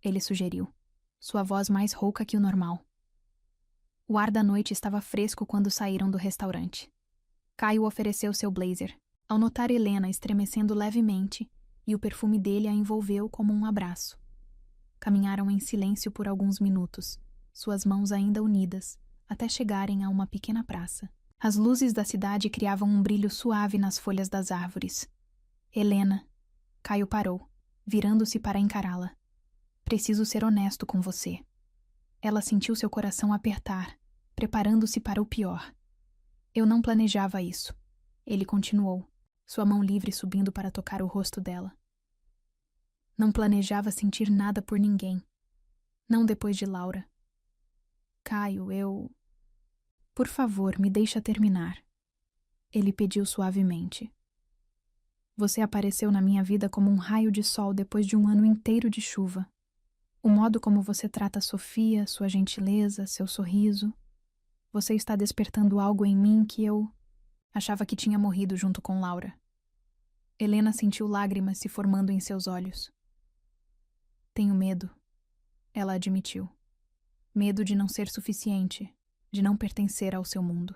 B: Ele sugeriu, sua voz mais rouca que o normal. O ar da noite estava fresco quando saíram do restaurante. Caio ofereceu seu blazer, ao notar Helena estremecendo levemente, e o perfume dele a envolveu como um abraço. Caminharam em silêncio por alguns minutos, suas mãos ainda unidas, até chegarem a uma pequena praça. As luzes da cidade criavam um brilho suave nas folhas das árvores. Helena. Caio parou, virando-se para encará-la. Preciso ser honesto com você. Ela sentiu seu coração apertar, preparando-se para o pior. Eu não planejava isso. Ele continuou, sua mão livre subindo para tocar o rosto dela. Não planejava sentir nada por ninguém. Não depois de Laura. Caio, eu... Por favor, me deixa terminar. Ele pediu suavemente. Você apareceu na minha vida como um raio de sol depois de um ano inteiro de chuva. O modo como você trata Sofia, sua gentileza, seu sorriso. Você está despertando algo em mim que eu achava que tinha morrido junto com Laura. Helena sentiu lágrimas se formando em seus olhos. Tenho medo, ela admitiu. Medo de não ser suficiente, de não pertencer ao seu mundo.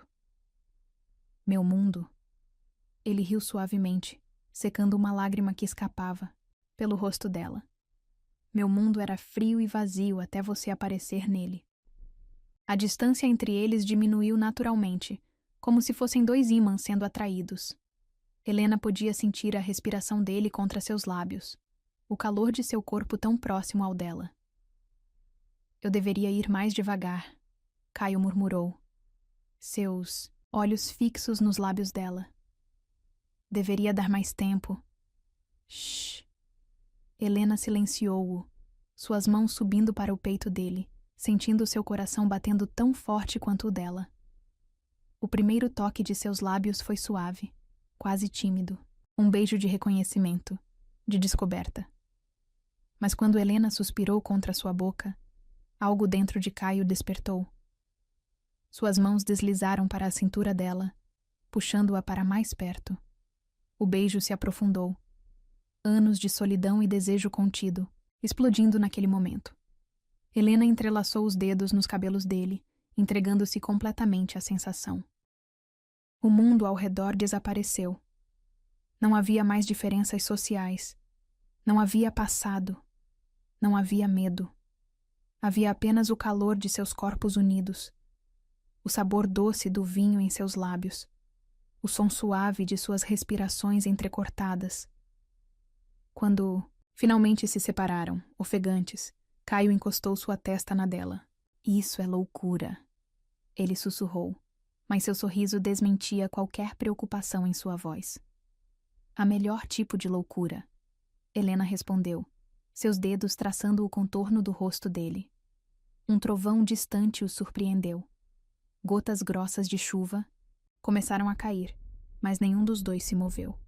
B: Meu mundo? Ele riu suavemente, secando uma lágrima que escapava pelo rosto dela. Meu mundo era frio e vazio até você aparecer nele. A distância entre eles diminuiu naturalmente, como se fossem dois ímãs sendo atraídos. Helena podia sentir a respiração dele contra seus lábios, o calor de seu corpo tão próximo ao dela. Eu deveria ir mais devagar, Caio murmurou, seus olhos fixos nos lábios dela. Deveria dar mais tempo. Shhh. Helena silenciou-o, suas mãos subindo para o peito dele, sentindo seu coração batendo tão forte quanto o dela. O primeiro toque de seus lábios foi suave, quase tímido, um beijo de reconhecimento, de descoberta. Mas quando Helena suspirou contra sua boca, algo dentro de Caio despertou. Suas mãos deslizaram para a cintura dela, puxando-a para mais perto. O beijo se aprofundou. Anos de solidão e desejo contido, explodindo naquele momento. Helena entrelaçou os dedos nos cabelos dele, entregando-se completamente à sensação. O mundo ao redor desapareceu. Não havia mais diferenças sociais. Não havia passado. Não havia medo. Havia apenas o calor de seus corpos unidos, o sabor doce do vinho em seus lábios, o som suave de suas respirações entrecortadas. Quando finalmente se separaram, ofegantes, Caio encostou sua testa na dela. Isso é loucura, ele sussurrou, mas seu sorriso desmentia qualquer preocupação em sua voz. A melhor tipo de loucura, Helena respondeu, seus dedos traçando o contorno do rosto dele. Um trovão distante o surpreendeu. Gotas grossas de chuva começaram a cair, mas nenhum dos dois se moveu.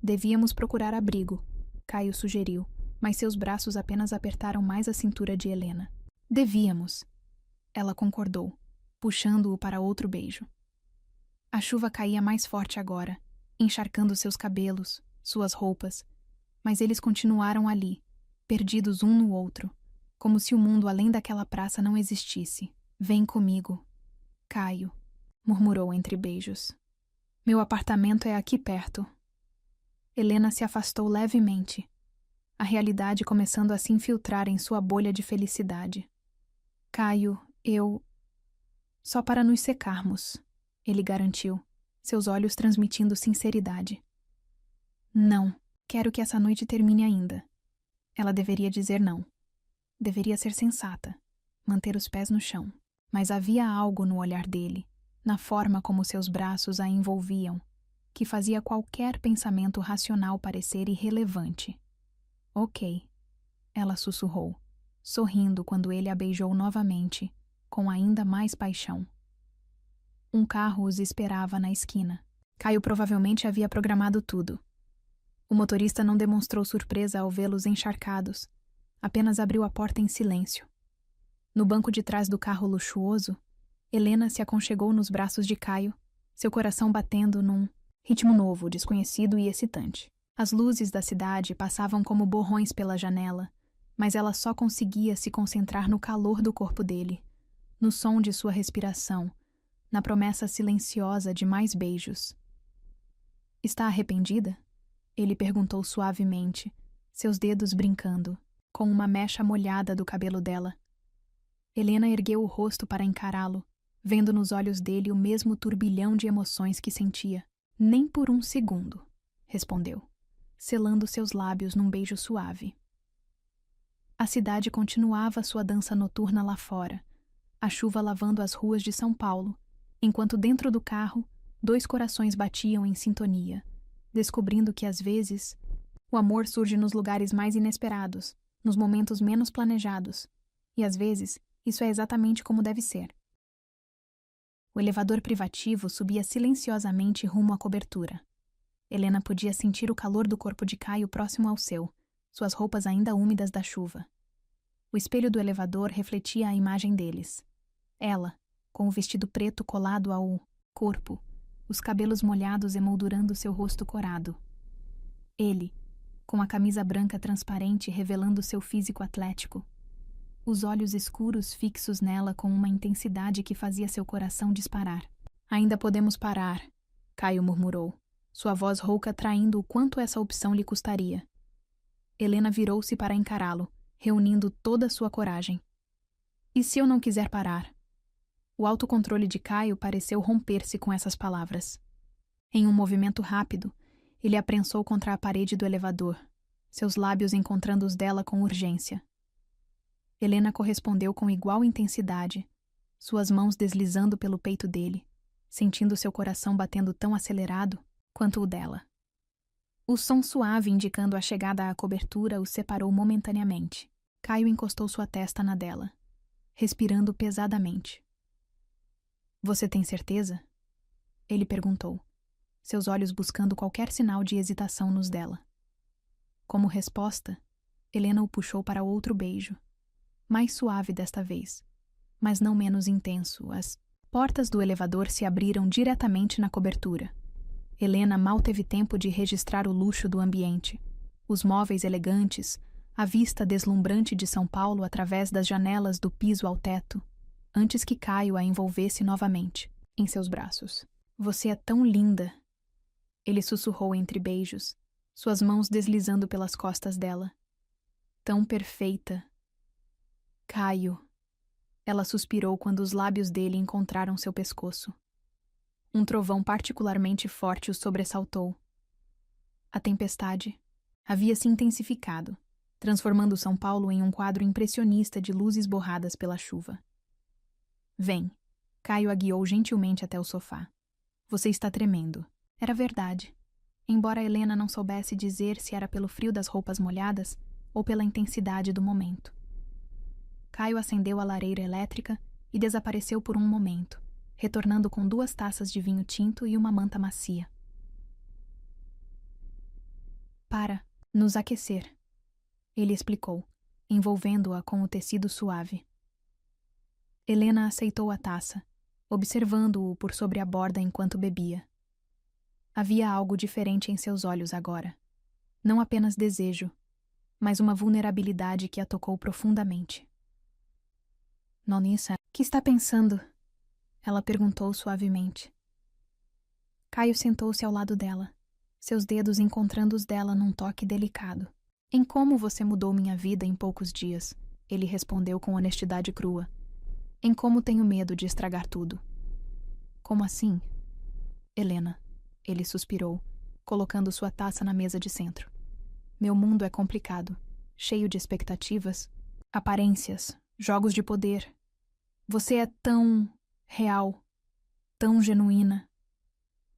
B: Devíamos procurar abrigo, Caio sugeriu, mas seus braços apenas apertaram mais a cintura de Helena. Devíamos. Ela concordou, puxando-o para outro beijo. A chuva caía mais forte agora, encharcando seus cabelos, suas roupas, mas eles continuaram ali, perdidos um no outro, como se o mundo além daquela praça não existisse. Vem comigo, Caio, murmurou entre beijos. Meu apartamento é aqui perto. Helena se afastou levemente, a realidade começando a se infiltrar em sua bolha de felicidade. Caio, só para nos secarmos, ele garantiu, seus olhos transmitindo sinceridade. Não, quero que essa noite termine ainda. Ela deveria dizer não. Deveria ser sensata, manter os pés no chão. Mas havia algo no olhar dele, na forma como seus braços a envolviam, que fazia qualquer pensamento racional parecer irrelevante. Ok, ela sussurrou, sorrindo quando ele a beijou novamente, com ainda mais paixão. Um carro os esperava na esquina. Caio provavelmente havia programado tudo. O motorista não demonstrou surpresa ao vê-los encharcados, apenas abriu a porta em silêncio. No banco de trás do carro luxuoso, Helena se aconchegou nos braços de Caio, seu coração batendo num ritmo novo, desconhecido e excitante. As luzes da cidade passavam como borrões pela janela, mas ela só conseguia se concentrar no calor do corpo dele, no som de sua respiração, na promessa silenciosa de mais beijos. Está arrependida? Ele perguntou suavemente, seus dedos brincando, com uma mecha molhada do cabelo dela. Helena ergueu o rosto para encará-lo, vendo nos olhos dele o mesmo turbilhão de emoções que sentia. Nem por um segundo, respondeu, selando seus lábios num beijo suave. A cidade continuava sua dança noturna lá fora, a chuva lavando as ruas de São Paulo, enquanto dentro do carro, dois corações batiam em sintonia, descobrindo que às vezes o amor surge nos lugares mais inesperados, nos momentos menos planejados, e às vezes isso é exatamente como deve ser. O elevador privativo subia silenciosamente rumo à cobertura. Helena podia sentir o calor do corpo de Caio próximo ao seu, suas roupas ainda úmidas da chuva. O espelho do elevador refletia a imagem deles. Ela, com o vestido preto colado ao corpo, os cabelos molhados emoldurando seu rosto corado. Ele, com a camisa branca transparente revelando seu físico atlético. Os olhos escuros fixos nela com uma intensidade que fazia seu coração disparar. Ainda podemos parar, Caio murmurou, sua voz rouca traindo o quanto essa opção lhe custaria. Helena virou-se para encará-lo, reunindo toda a sua coragem. E se eu não quiser parar? O autocontrole de Caio pareceu romper-se com essas palavras. Em um movimento rápido, ele a prensou contra a parede do elevador, seus lábios encontrando os dela com urgência. Helena correspondeu com igual intensidade, suas mãos deslizando pelo peito dele, sentindo seu coração batendo tão acelerado quanto o dela. O som suave indicando a chegada à cobertura os separou momentaneamente. Caio encostou sua testa na dela, respirando pesadamente. Você tem certeza? Ele perguntou, seus olhos buscando qualquer sinal de hesitação nos dela. Como resposta, Helena o puxou para outro beijo, mais suave desta vez, mas não menos intenso. As portas do elevador se abriram diretamente na cobertura. Helena mal teve tempo de registrar o luxo do ambiente, os móveis elegantes, a vista deslumbrante de São Paulo através das janelas do piso ao teto, antes que Caio a envolvesse novamente em seus braços. Você é tão linda, ele sussurrou entre beijos, suas mãos deslizando pelas costas dela. Tão perfeita. Caio. Ela suspirou quando os lábios dele encontraram seu pescoço. Um trovão particularmente forte o sobressaltou. A tempestade havia se intensificado, transformando São Paulo em um quadro impressionista de luzes borradas pela chuva. Vem. Caio a guiou gentilmente até o sofá. Você está tremendo. Era verdade. Embora Helena não soubesse dizer se era pelo frio das roupas molhadas ou pela intensidade do momento. Caio acendeu a lareira elétrica e desapareceu por um momento, retornando com 2 taças de vinho tinto e uma manta macia. Para nos aquecer, ele explicou, envolvendo-a com o tecido suave. Helena aceitou a taça, observando-o por sobre a borda enquanto bebia. Havia algo diferente em seus olhos agora. Não apenas desejo, mas uma vulnerabilidade que a tocou profundamente. Nonissa, que está pensando? Ela perguntou suavemente. Caio sentou-se ao lado dela, seus dedos encontrando os dela num toque delicado. Em como você mudou minha vida em poucos dias, ele respondeu com honestidade crua. Em como tenho medo de estragar tudo. Como assim? Helena, ele suspirou, colocando sua taça na mesa de centro. Meu mundo é complicado, cheio de expectativas, aparências, jogos de poder. Você é tão real, tão genuína.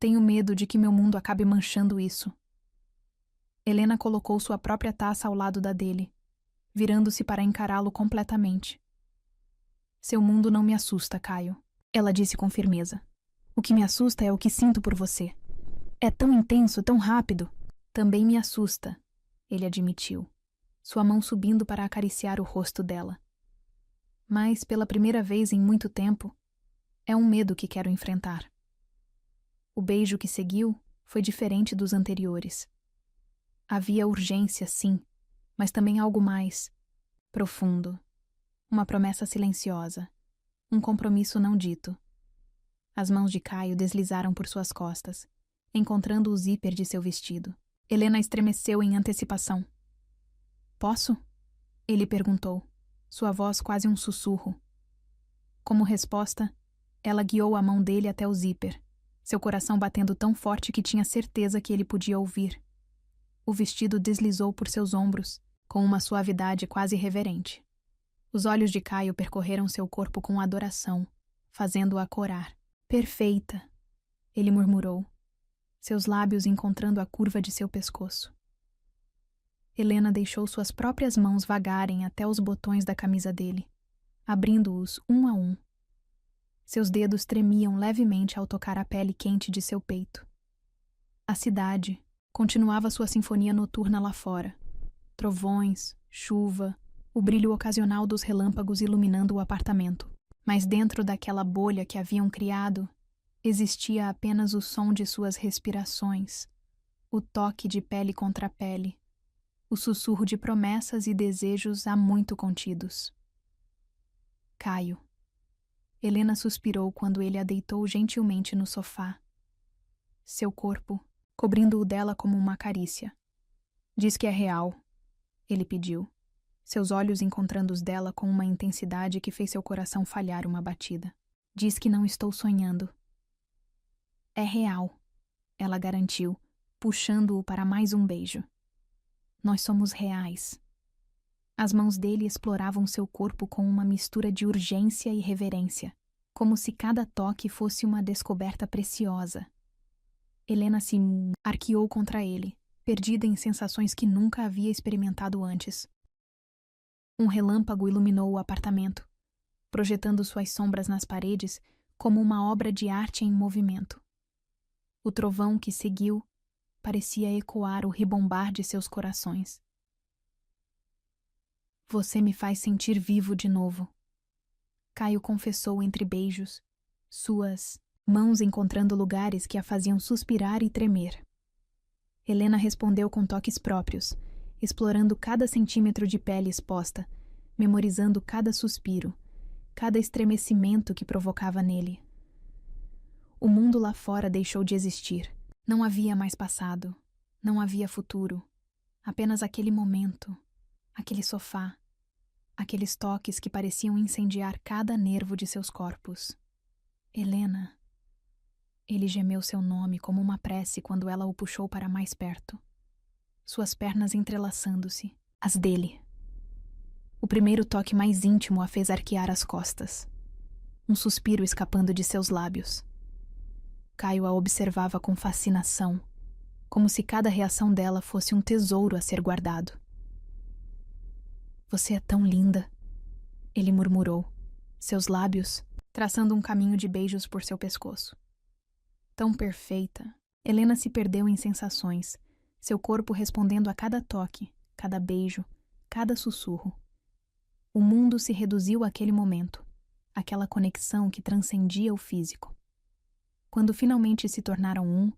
B: Tenho medo de que meu mundo acabe manchando isso. Helena colocou sua própria taça ao lado da dele, virando-se para encará-lo completamente. Seu mundo não me assusta, Caio, ela disse com firmeza. O que me assusta é o que sinto por você. É tão intenso, tão rápido. Também me assusta, ele admitiu, sua mão subindo para acariciar o rosto dela. Mas, pela primeira vez em muito tempo, é um medo que quero enfrentar. O beijo que seguiu foi diferente dos anteriores. Havia urgência, sim, mas também algo mais profundo. Uma promessa silenciosa. Um compromisso não dito. As mãos de Caio deslizaram por suas costas, encontrando o zíper de seu vestido. Helena estremeceu em antecipação. Posso? Ele perguntou, sua voz quase um sussurro. Como resposta, ela guiou a mão dele até o zíper, seu coração batendo tão forte que tinha certeza que ele podia ouvir. O vestido deslizou por seus ombros, com uma suavidade quase reverente. Os olhos de Caio percorreram seu corpo com adoração, fazendo-a corar. Perfeita, ele murmurou, seus lábios encontrando a curva de seu pescoço. Helena deixou suas próprias mãos vagarem até os botões da camisa dele, abrindo-os um a um. Seus dedos tremiam levemente ao tocar a pele quente de seu peito. A cidade continuava sua sinfonia noturna lá fora. Trovões, chuva, o brilho ocasional dos relâmpagos iluminando o apartamento. Mas dentro daquela bolha que haviam criado, existia apenas o som de suas respirações, o toque de pele contra pele, o sussurro de promessas e desejos há muito contidos. Caio. Helena suspirou quando ele a deitou gentilmente no sofá. Seu corpo, cobrindo o dela como uma carícia. Diz que é real, ele pediu, seus olhos encontrando os dela com uma intensidade que fez seu coração falhar uma batida. Diz que não estou sonhando. É real, ela garantiu, puxando-o para mais um beijo. Nós somos reais. As mãos dele exploravam seu corpo com uma mistura de urgência e reverência, como se cada toque fosse uma descoberta preciosa. Helena se arqueou contra ele, perdida em sensações que nunca havia experimentado antes. Um relâmpago iluminou o apartamento, projetando suas sombras nas paredes como uma obra de arte em movimento. O trovão que seguiu parecia ecoar o ribombar de seus corações. Você me faz sentir vivo de novo, Caio confessou entre beijos, suas mãos encontrando lugares que a faziam suspirar e tremer. Helena respondeu com toques próprios, explorando cada centímetro de pele exposta, memorizando cada suspiro, cada estremecimento que provocava nele. O mundo lá fora deixou de existir. Não havia mais passado, não havia futuro, apenas aquele momento, aquele sofá, aqueles toques que pareciam incendiar cada nervo de seus corpos. Helena. Ele gemeu seu nome como uma prece quando ela o puxou para mais perto. Suas pernas entrelaçando-se, as dele. O primeiro toque mais íntimo a fez arquear as costas. Um suspiro escapando de seus lábios. Caio a observava com fascinação, como se cada reação dela fosse um tesouro a ser guardado. Você é tão linda, ele murmurou, seus lábios traçando um caminho de beijos por seu pescoço. Tão perfeita. Helena se perdeu em sensações, seu corpo respondendo a cada toque, cada beijo, cada sussurro. O mundo se reduziu àquele momento, àquela conexão que transcendia o físico. Quando finalmente se tornaram um,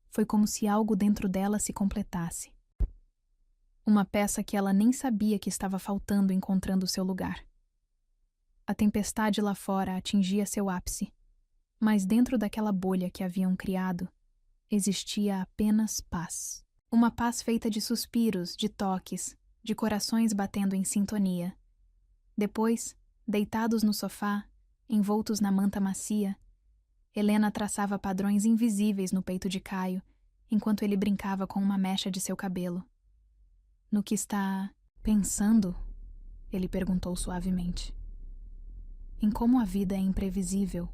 B: foi como se algo dentro dela se completasse. Uma peça que ela nem sabia que estava faltando encontrando seu lugar. A tempestade lá fora atingia seu ápice, mas dentro daquela bolha que haviam criado, Existia apenas paz. Uma paz feita de suspiros, de toques, de corações batendo em sintonia. Depois, deitados no sofá, envoltos na manta macia, Helena traçava padrões invisíveis no peito de Caio, enquanto ele brincava com uma mecha de seu cabelo. No que está pensando? Ele perguntou suavemente. Em como a vida é imprevisível,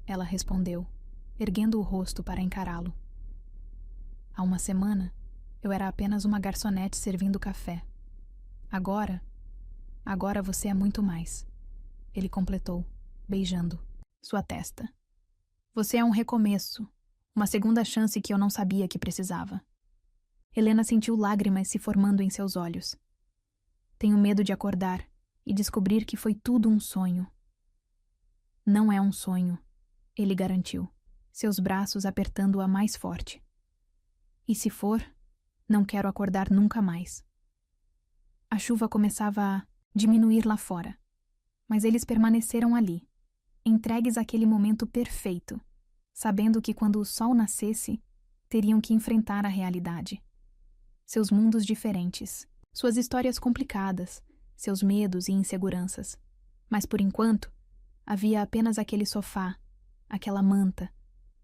B: ela respondeu, erguendo o rosto para encará-lo. Há uma semana, eu era apenas uma garçonete servindo café. Agora você é muito mais. Ele completou, beijando sua testa. Você é um recomeço, uma segunda chance que eu não sabia que precisava. Helena sentiu lágrimas se formando em seus olhos. Tenho medo de acordar e descobrir que foi tudo um sonho. Não é um sonho, ele garantiu, seus braços apertando-a mais forte. E se for, não quero acordar nunca mais. A chuva começava a diminuir lá fora, mas eles permaneceram ali, entregues àquele momento perfeito, sabendo que quando o sol nascesse, teriam que enfrentar a realidade. Seus mundos diferentes, suas histórias complicadas, seus medos e inseguranças. Mas por enquanto, havia apenas aquele sofá, aquela manta,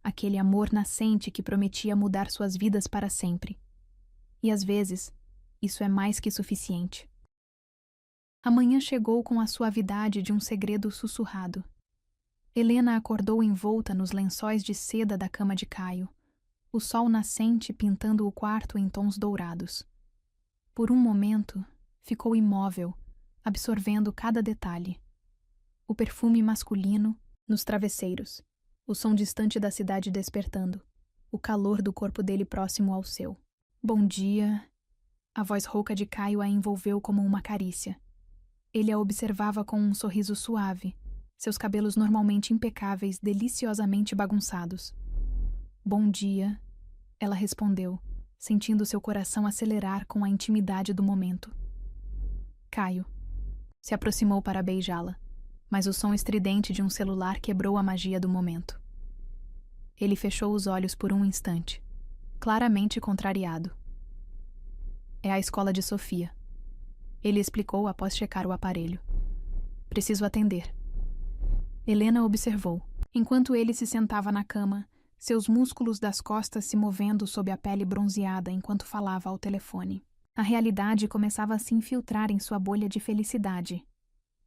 B: aquele amor nascente que prometia mudar suas vidas para sempre. E às vezes, isso é mais que suficiente. A manhã chegou com a suavidade de um segredo sussurrado. Helena acordou envolta nos lençóis de seda da cama de Caio, o sol nascente pintando o quarto em tons dourados. Por um momento, ficou imóvel, absorvendo cada detalhe. O perfume masculino nos travesseiros, o som distante da cidade despertando, o calor do corpo dele próximo ao seu. Bom dia. A voz rouca de Caio a envolveu como uma carícia. Ele a observava com um sorriso suave, seus cabelos normalmente impecáveis, deliciosamente bagunçados. Bom dia, ela respondeu, sentindo seu coração acelerar com a intimidade do momento. Caio se aproximou para beijá-la, mas o som estridente de um celular quebrou a magia do momento. Ele fechou os olhos por um instante, claramente contrariado. É a escola de Sofia. Ele explicou após checar o aparelho. Preciso atender. Helena observou, enquanto ele se sentava na cama, seus músculos das costas se movendo sob a pele bronzeada enquanto falava ao telefone. A realidade começava a se infiltrar em sua bolha de felicidade.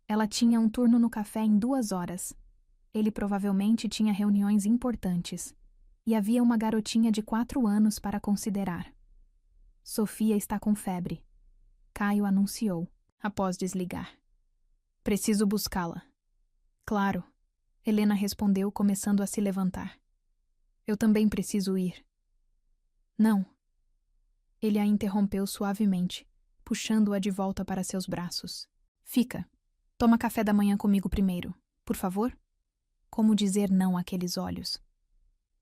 B: Ela tinha um turno no café em 2 horas. Ele provavelmente tinha reuniões importantes. E havia uma garotinha de 4 anos para considerar. Sofia está com febre. Caio anunciou, após desligar. Preciso buscá-la. Claro, Helena respondeu, começando a se levantar. Eu também preciso ir. Não. Ele a interrompeu suavemente, puxando-a de volta para seus braços. Fica. Toma café da manhã comigo primeiro, por favor? Como dizer não àqueles olhos?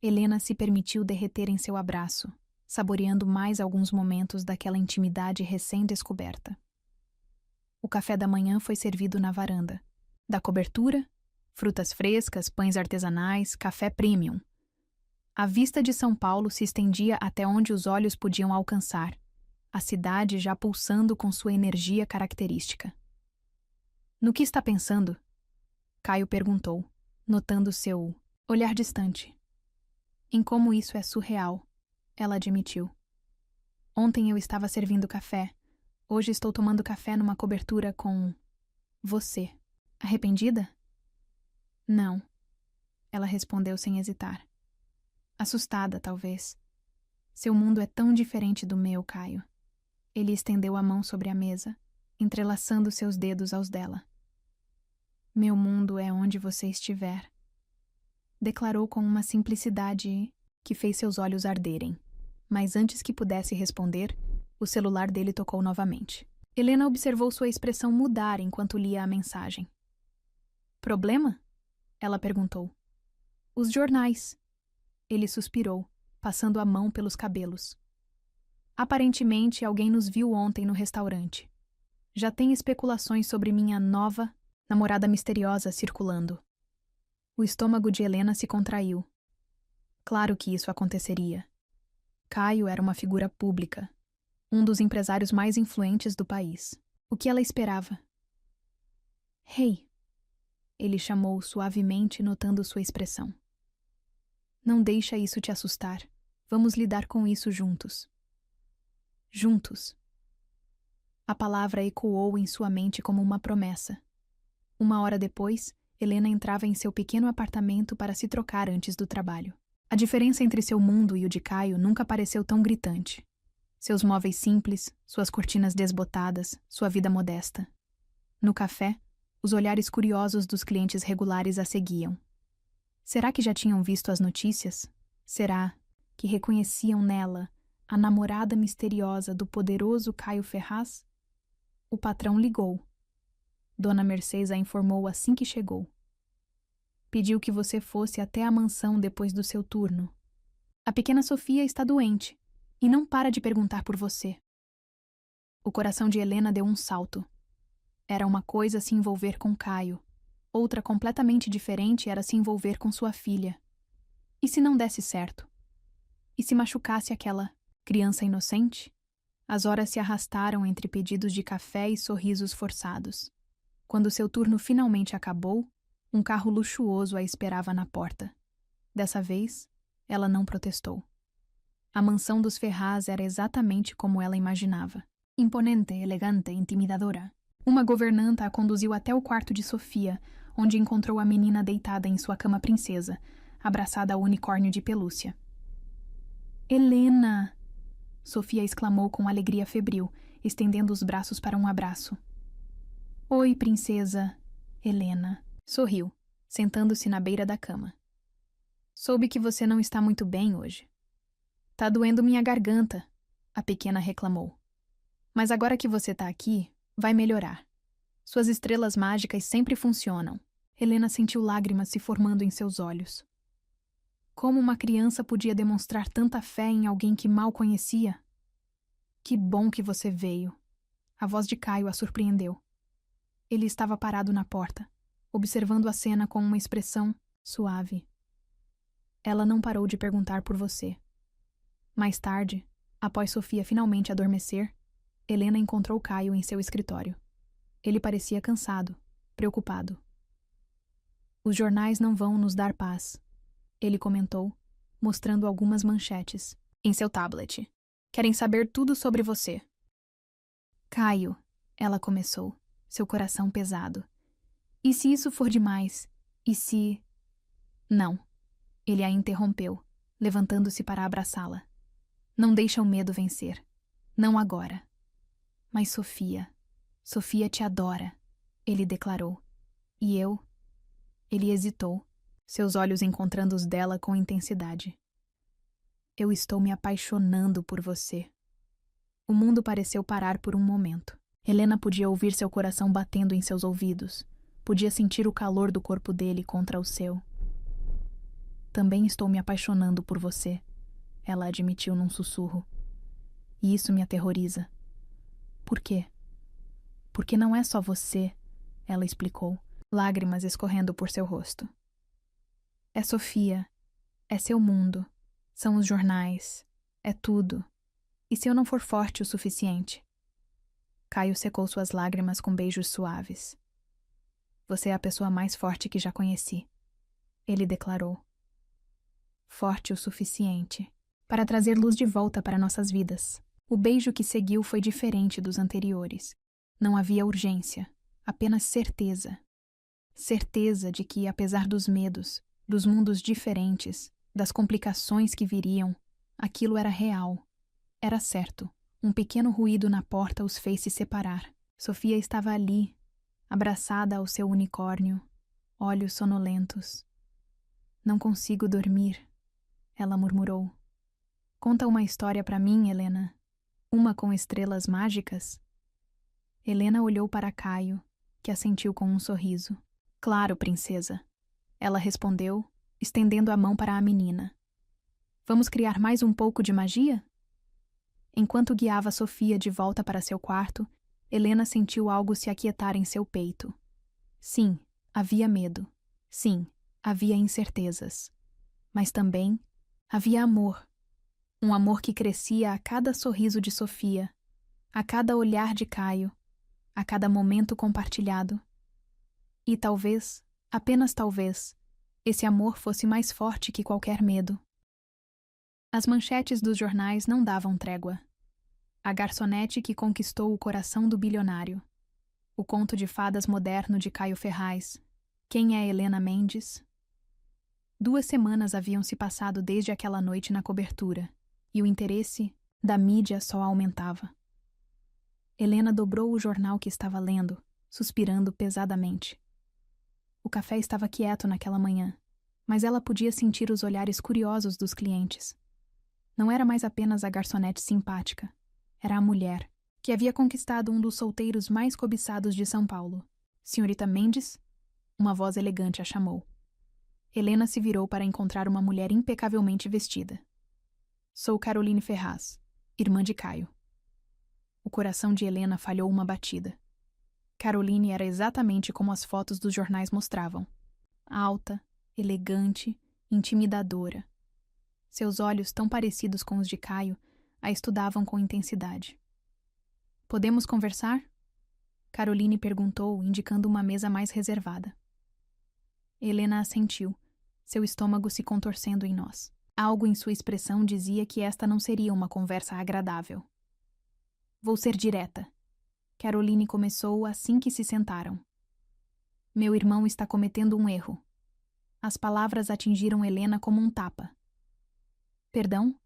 B: Helena se permitiu derreter em seu abraço, saboreando mais alguns momentos daquela intimidade recém-descoberta. O café da manhã foi servido na varanda. Da cobertura, frutas frescas, pães artesanais, café premium. A vista de São Paulo se estendia até onde os olhos podiam alcançar, a cidade já pulsando com sua energia característica. No que está pensando? Caio perguntou, notando seu olhar distante. Em como isso é surreal, ela admitiu. Ontem eu estava servindo café. Hoje estou tomando café numa cobertura com você. Arrependida? Não, ela respondeu sem hesitar. Assustada, talvez. Seu mundo é tão diferente do meu, Caio. Ele estendeu a mão sobre a mesa, entrelaçando seus dedos aos dela. Meu mundo é onde você estiver. Declarou com uma simplicidade que fez seus olhos arderem. Mas antes que pudesse responder, o celular dele tocou novamente. Helena observou sua expressão mudar enquanto lia a mensagem. Problema? Ela perguntou. Os jornais. Ele suspirou, passando a mão pelos cabelos. Aparentemente, alguém nos viu ontem no restaurante. Já tem especulações sobre minha nova namorada misteriosa circulando. O estômago de Helena se contraiu. Claro que isso aconteceria. Caio era uma figura pública, um dos empresários mais influentes do país. O que ela esperava? Hey, ele chamou suavemente, notando sua expressão. Não deixa isso te assustar. Vamos lidar com isso juntos. Juntos. A palavra ecoou em sua mente como uma promessa. Uma hora depois, Helena entrava em seu pequeno apartamento para se trocar antes do trabalho. A diferença entre seu mundo e o de Caio nunca pareceu tão gritante. Seus móveis simples, suas cortinas desbotadas, sua vida modesta. No café, os olhares curiosos dos clientes regulares a seguiam. Será que já tinham visto as notícias? Será que reconheciam nela a namorada misteriosa do poderoso Caio Ferraz? O patrão ligou. Dona Mercedes a informou assim que chegou. Pediu que você fosse até a mansão depois do seu turno. A pequena Sofia está doente e não para de perguntar por você. O coração de Helena deu um salto. Era uma coisa se envolver com Caio. Outra completamente diferente era se envolver com sua filha. E se não desse certo? E se machucasse aquela criança inocente? As horas se arrastaram entre pedidos de café e sorrisos forçados. Quando seu turno finalmente acabou, um carro luxuoso a esperava na porta. Dessa vez, ela não protestou. A mansão dos Ferraz era exatamente como ela imaginava. Imponente, elegante, intimidadora. Uma governanta a conduziu até o quarto de Sofia, onde encontrou a menina deitada em sua cama princesa, abraçada ao unicórnio de pelúcia. Helena! Sofia exclamou com alegria febril, estendendo os braços para um abraço. Oi, princesa. Helena sorriu, sentando-se na beira da cama. Soube que você não está muito bem hoje. Tá doendo minha garganta, a pequena reclamou. Mas agora que você tá aqui, vai melhorar. Suas estrelas mágicas sempre funcionam. Helena sentiu lágrimas se formando em seus olhos. Como uma criança podia demonstrar tanta fé em alguém que mal conhecia? Que bom que você veio. A voz de Caio a surpreendeu. Ele estava parado na porta, observando a cena com uma expressão suave. Ela não parou de perguntar por você. Mais tarde, após Sofia finalmente adormecer, Helena encontrou Caio em seu escritório. Ele parecia cansado, preocupado. Os jornais não vão nos dar paz, ele comentou, mostrando algumas manchetes em seu tablet. Querem saber tudo sobre você. Caio, ela começou, seu coração pesado. E se isso for demais? E se... Não. Ele a interrompeu, levantando-se para abraçá-la. Não deixa o medo vencer. Não agora. Mas Sofia te adora, ele declarou. E eu? Ele hesitou, seus olhos encontrando os dela com intensidade. Eu estou me apaixonando por você. O mundo pareceu parar por um momento. Helena podia ouvir seu coração batendo em seus ouvidos. Podia sentir o calor do corpo dele contra o seu. Também estou me apaixonando por você, ela admitiu num sussurro. E isso me aterroriza. Por quê? Porque não é só você, ela explicou, lágrimas escorrendo por seu rosto. É Sofia. É seu mundo. São os jornais. É tudo. E se eu não for forte o suficiente? Caio secou suas lágrimas com beijos suaves. Você é a pessoa mais forte que já conheci, ele declarou. Forte o suficiente para trazer luz de volta para nossas vidas. O beijo que seguiu foi diferente dos anteriores. Não havia urgência, apenas certeza. Certeza de que, apesar dos medos, dos mundos diferentes, das complicações que viriam, aquilo era real. Era certo. Um pequeno ruído na porta os fez se separar. Sofia estava ali, abraçada ao seu unicórnio, olhos sonolentos. Não consigo dormir, ela murmurou. Conta uma história para mim, Helena. Uma com estrelas mágicas? Helena olhou para Caio, que assentiu com um sorriso. Claro, princesa. Ela respondeu, estendendo a mão para a menina. Vamos criar mais um pouco de magia? Enquanto guiava Sofia de volta para seu quarto, Helena sentiu algo se aquietar em seu peito. Sim, havia medo. Sim, havia incertezas. Mas também havia amor. Um amor que crescia a cada sorriso de Sofia, a cada olhar de Caio, a cada momento compartilhado. E talvez, apenas talvez, esse amor fosse mais forte que qualquer medo. As manchetes dos jornais não davam trégua. A garçonete que conquistou o coração do bilionário. O conto de fadas moderno de Caio Ferraz. Quem é Helena Mendes? 2 semanas haviam se passado desde aquela noite na cobertura, e o interesse da mídia só aumentava. Helena dobrou o jornal que estava lendo, suspirando pesadamente. O café estava quieto naquela manhã, mas ela podia sentir os olhares curiosos dos clientes. Não era mais apenas a garçonete simpática, era a mulher, que havia conquistado um dos solteiros mais cobiçados de São Paulo. Senhorita Mendes? Uma voz elegante a chamou. Helena se virou para encontrar uma mulher impecavelmente vestida. Sou Caroline Ferraz, irmã de Caio. O coração de Helena falhou uma batida. Caroline era exatamente como as fotos dos jornais mostravam. Alta, elegante, intimidadora. Seus olhos, tão parecidos com os de Caio, a estudavam com intensidade. Podemos conversar? Caroline perguntou, indicando uma mesa mais reservada. Helena assentiu, seu estômago se contorcendo em nós. Algo em sua expressão dizia que esta não seria uma conversa agradável. Vou ser direta. Caroline começou assim que se sentaram. Meu irmão está cometendo um erro. As palavras atingiram Helena como um tapa. Perdão?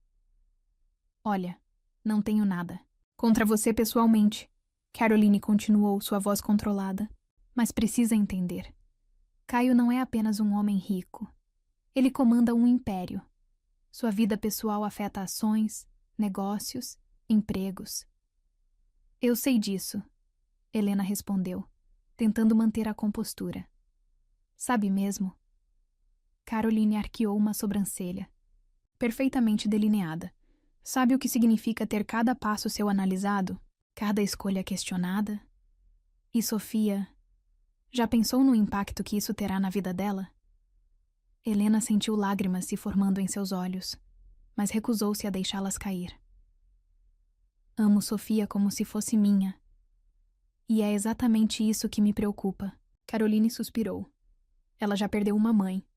B: Olha, não tenho nada. Contra você pessoalmente. Caroline continuou, sua voz controlada. Mas precisa entender. Caio não é apenas um homem rico. Ele comanda um império. Sua vida pessoal afeta ações, negócios, empregos. Eu sei disso, Helena respondeu, tentando manter a compostura. Sabe mesmo? Caroline arqueou uma sobrancelha, perfeitamente delineada. Sabe o que significa ter cada passo seu analisado? Cada escolha questionada? E Sofia, já pensou no impacto que isso terá na vida dela? Helena sentiu lágrimas se formando em seus olhos, mas recusou-se a deixá-las cair. Amo Sofia como se fosse minha. E é exatamente isso que me preocupa. Caroline suspirou. Ela já perdeu uma mãe.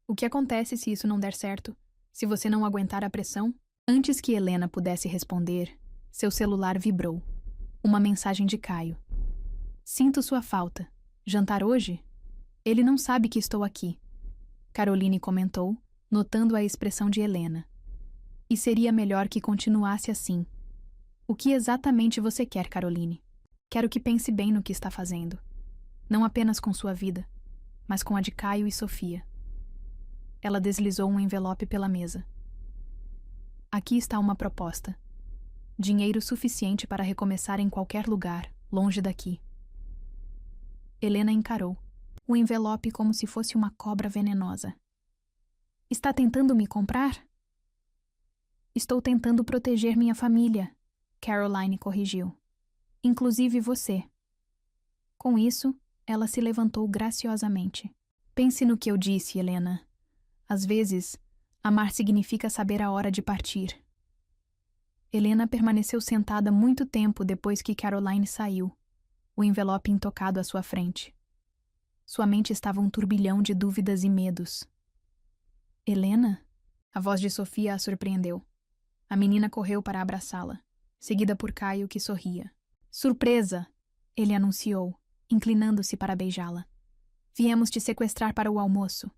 B: O que acontece se isso não der certo? Se você não aguentar a pressão? Antes que Helena pudesse responder, seu celular vibrou. Uma mensagem de Caio. Sinto sua falta. Jantar hoje? Ele não sabe que estou aqui. Caroline comentou, notando a expressão de Helena. E seria melhor que continuasse assim. O que exatamente você quer, Caroline? Quero que pense bem no que está fazendo. Não apenas com sua vida, mas com a de Caio e Sofia. Ela deslizou um envelope pela mesa. Aqui está uma proposta. Dinheiro suficiente para recomeçar em qualquer lugar, longe daqui. Helena encarou o envelope como se fosse uma cobra venenosa. Está tentando me comprar? Estou tentando proteger minha família, Caroline corrigiu. Inclusive você. Com isso, ela se levantou graciosamente. Pense no que eu disse, Helena. Às vezes, amar significa saber a hora de partir. Helena permaneceu sentada muito tempo depois que Caroline saiu, o envelope intocado à sua frente. Sua mente estava um turbilhão de dúvidas e medos. Helena? A voz de Sofia a surpreendeu. A menina correu para abraçá-la, seguida por Caio, que sorria. Surpresa! Ele anunciou, inclinando-se para beijá-la. Viemos te sequestrar para o almoço.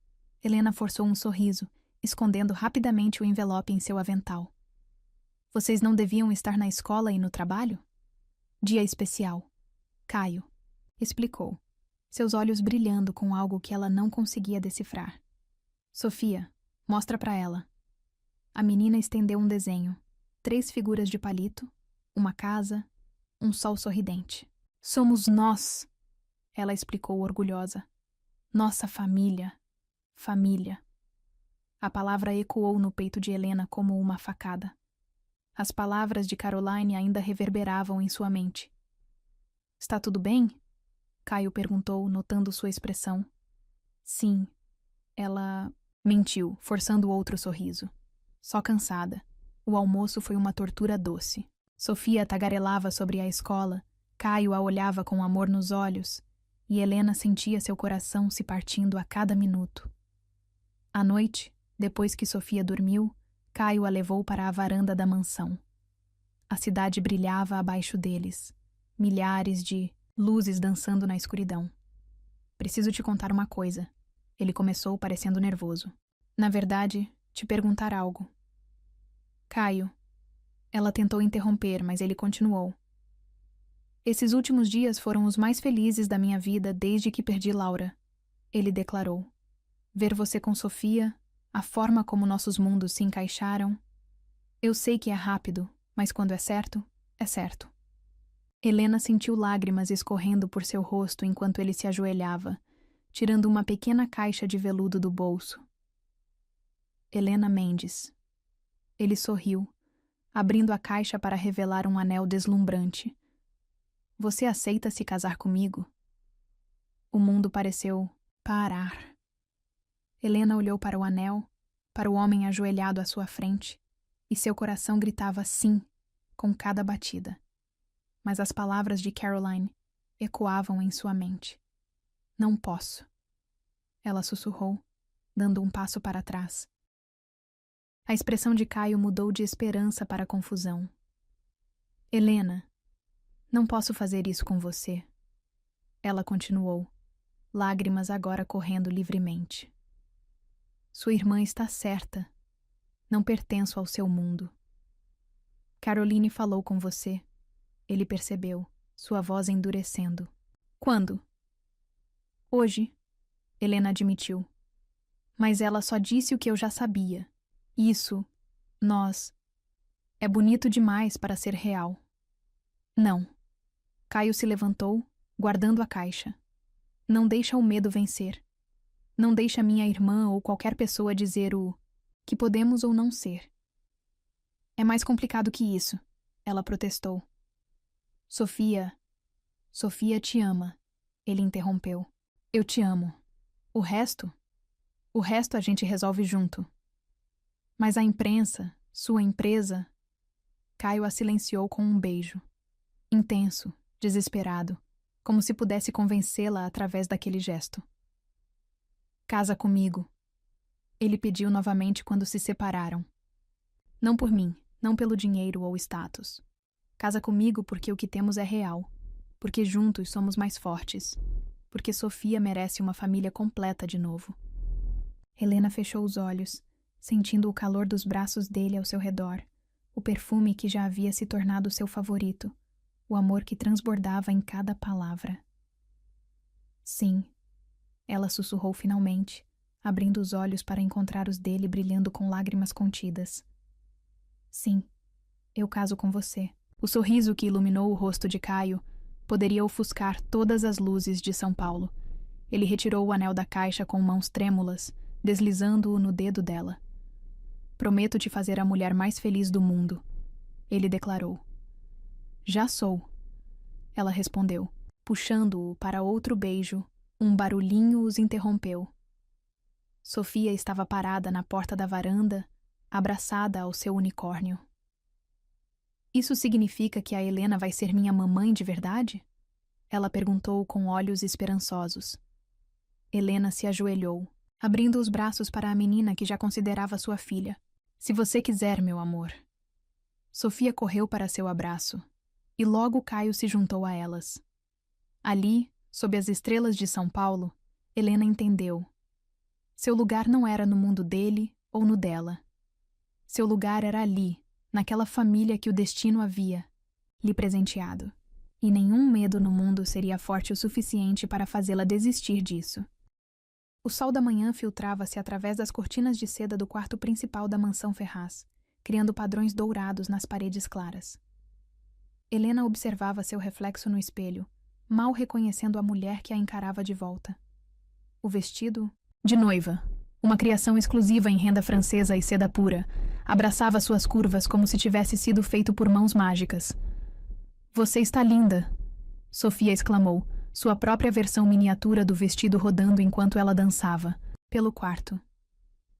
B: Helena forçou um sorriso, escondendo rapidamente o envelope em seu avental. Vocês não deviam estar na escola e no trabalho? Dia especial. Caio explicou, seus olhos brilhando com algo que ela não conseguia decifrar. Sofia, mostra para ela. A menina estendeu um desenho. 3 figuras de palito, uma casa, um sol sorridente. Somos nós, ela explicou orgulhosa. Nossa família. Família. A palavra ecoou no peito de Helena como uma facada. As palavras de Caroline ainda reverberavam em sua mente. Está tudo bem? Caio perguntou, notando sua expressão. Sim. Ela mentiu, forçando outro sorriso. Só cansada. O almoço foi uma tortura doce. Sofia tagarelava sobre a escola, Caio a olhava com amor nos olhos, e Helena sentia seu coração se partindo a cada minuto. À noite, depois que Sofia dormiu, Caio a levou para a varanda da mansão. A cidade brilhava abaixo deles, milhares de luzes dançando na escuridão. Preciso te contar uma coisa. Ele começou parecendo nervoso. Na verdade, te perguntar algo. Caio. Ela tentou interromper, mas ele continuou. Esses últimos dias foram os mais felizes da minha vida desde que perdi Laura. Ele declarou. Ver você com Sofia, a forma como nossos mundos se encaixaram. Eu sei que é rápido, mas quando é certo, é certo. Helena sentiu lágrimas escorrendo por seu rosto enquanto ele se ajoelhava, tirando uma pequena caixa de veludo do bolso. Helena Mendes. Ele sorriu, abrindo a caixa para revelar um anel deslumbrante. Você aceita se casar comigo? O mundo pareceu parar. Helena olhou para o anel, para o homem ajoelhado à sua frente, e seu coração gritava sim com cada batida. Mas as palavras de Caroline ecoavam em sua mente. Não posso. Ela sussurrou, dando um passo para trás. A expressão de Caio mudou de esperança para confusão. Helena, não posso fazer isso com você. Ela continuou, lágrimas agora correndo livremente. Sua irmã está certa. Não pertenço ao seu mundo. Caroline falou com você. Ele percebeu, sua voz endurecendo. Quando? Hoje, Helena admitiu. Mas ela só disse o que eu já sabia. Isso, nós, é bonito demais para ser real. Não. Caio se levantou, guardando a caixa. Não deixa o medo vencer. Não deixa minha irmã ou qualquer pessoa dizer o que podemos ou não ser. É mais complicado que isso, ela protestou. Sofia te ama, ele interrompeu. Eu te amo. O resto a gente resolve junto. Mas a imprensa, sua empresa... Caio a silenciou com um beijo. Intenso, desesperado, como se pudesse convencê-la através daquele gesto. Casa comigo. Ele pediu novamente quando se separaram. Não por mim, não pelo dinheiro ou status. Casa comigo porque o que temos é real. Porque juntos somos mais fortes. Porque Sofia merece uma família completa de novo. Helena fechou os olhos, sentindo o calor dos braços dele ao seu redor, o perfume que já havia se tornado seu favorito, o amor que transbordava em cada palavra. Sim, ela sussurrou finalmente, abrindo os olhos para encontrar os dele brilhando com lágrimas contidas. Sim, eu caso com você. O sorriso que iluminou o rosto de Caio poderia ofuscar todas as luzes de São Paulo. Ele retirou o anel da caixa com mãos trêmulas, deslizando-o no dedo dela. Prometo te fazer a mulher mais feliz do mundo, ele declarou. Já sou, ela respondeu, puxando-o para outro beijo. Um barulhinho os interrompeu. Sofia estava parada na porta da varanda, abraçada ao seu unicórnio. Isso significa que a Helena vai ser minha mamãe de verdade? Ela perguntou com olhos esperançosos. Helena se ajoelhou, abrindo os braços para a menina que já considerava sua filha. Se você quiser, meu amor. Sofia correu para seu abraço, e logo Caio se juntou a elas. Ali, sob as estrelas de São Paulo, Helena entendeu. Seu lugar não era no mundo dele ou no dela. Seu lugar era ali, naquela família que o destino havia lhe presenteado. E nenhum medo no mundo seria forte o suficiente para fazê-la desistir disso. O sol da manhã filtrava-se através das cortinas de seda do quarto principal da mansão Ferraz, criando padrões dourados nas paredes claras. Helena observava seu reflexo no espelho, mal reconhecendo a mulher que a encarava de volta. O vestido de noiva, uma criação exclusiva em renda francesa e seda pura, abraçava suas curvas como se tivesse sido feito por mãos mágicas. Você está linda, Sofia exclamou, sua própria versão miniatura do vestido rodando enquanto ela dançava, pelo quarto.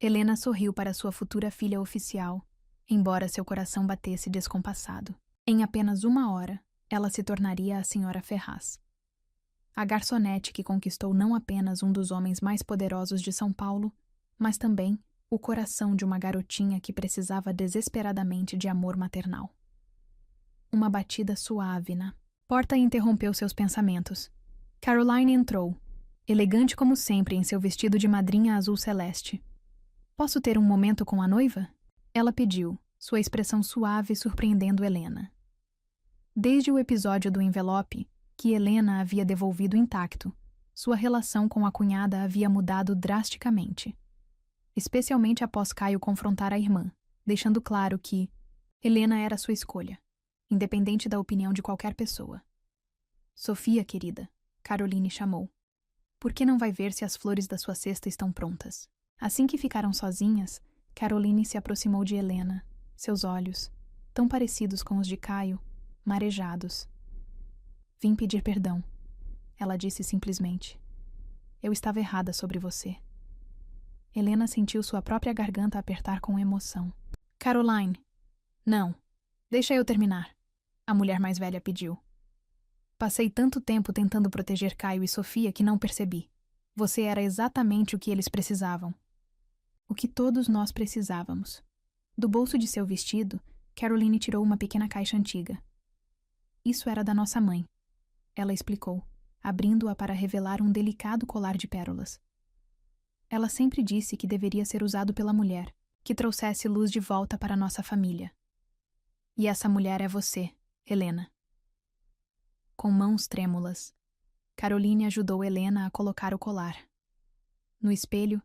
B: Helena sorriu para sua futura filha oficial, embora seu coração batesse descompassado. Em apenas 1 hora, ela se tornaria a Sra. Ferraz. A garçonete que conquistou não apenas um dos homens mais poderosos de São Paulo, mas também o coração de uma garotinha que precisava desesperadamente de amor maternal. Uma batida suave na porta interrompeu seus pensamentos. Caroline entrou, elegante como sempre em seu vestido de madrinha azul celeste. "Posso ter um momento com a noiva?" Ela pediu, sua expressão suave surpreendendo Helena. Desde o episódio do envelope, que Helena havia devolvido intacto, sua relação com a cunhada havia mudado drasticamente. Especialmente após Caio confrontar a irmã, deixando claro que Helena era sua escolha, independente da opinião de qualquer pessoa. "Sofia, querida", Caroline chamou. "Por que não vai ver se as flores da sua cesta estão prontas?" Assim que ficaram sozinhas, Caroline se aproximou de Helena, seus olhos, tão parecidos com os de Caio, marejados. "Vim pedir perdão", ela disse simplesmente. "Eu estava errada sobre você." Helena sentiu sua própria garganta apertar com emoção. "Caroline, não. Deixa eu terminar", a mulher mais velha pediu. "Passei tanto tempo tentando proteger Caio e Sofia que não percebi. Você era exatamente o que eles precisavam. O que todos nós precisávamos." Do bolso de seu vestido, Caroline tirou uma pequena caixa antiga. "Isso era da nossa mãe", ela explicou, abrindo-a para revelar um delicado colar de pérolas. "Ela sempre disse que deveria ser usado pela mulher, que trouxesse luz de volta para nossa família. E essa mulher é você, Helena." Com mãos trêmulas, Caroline ajudou Helena a colocar o colar. No espelho,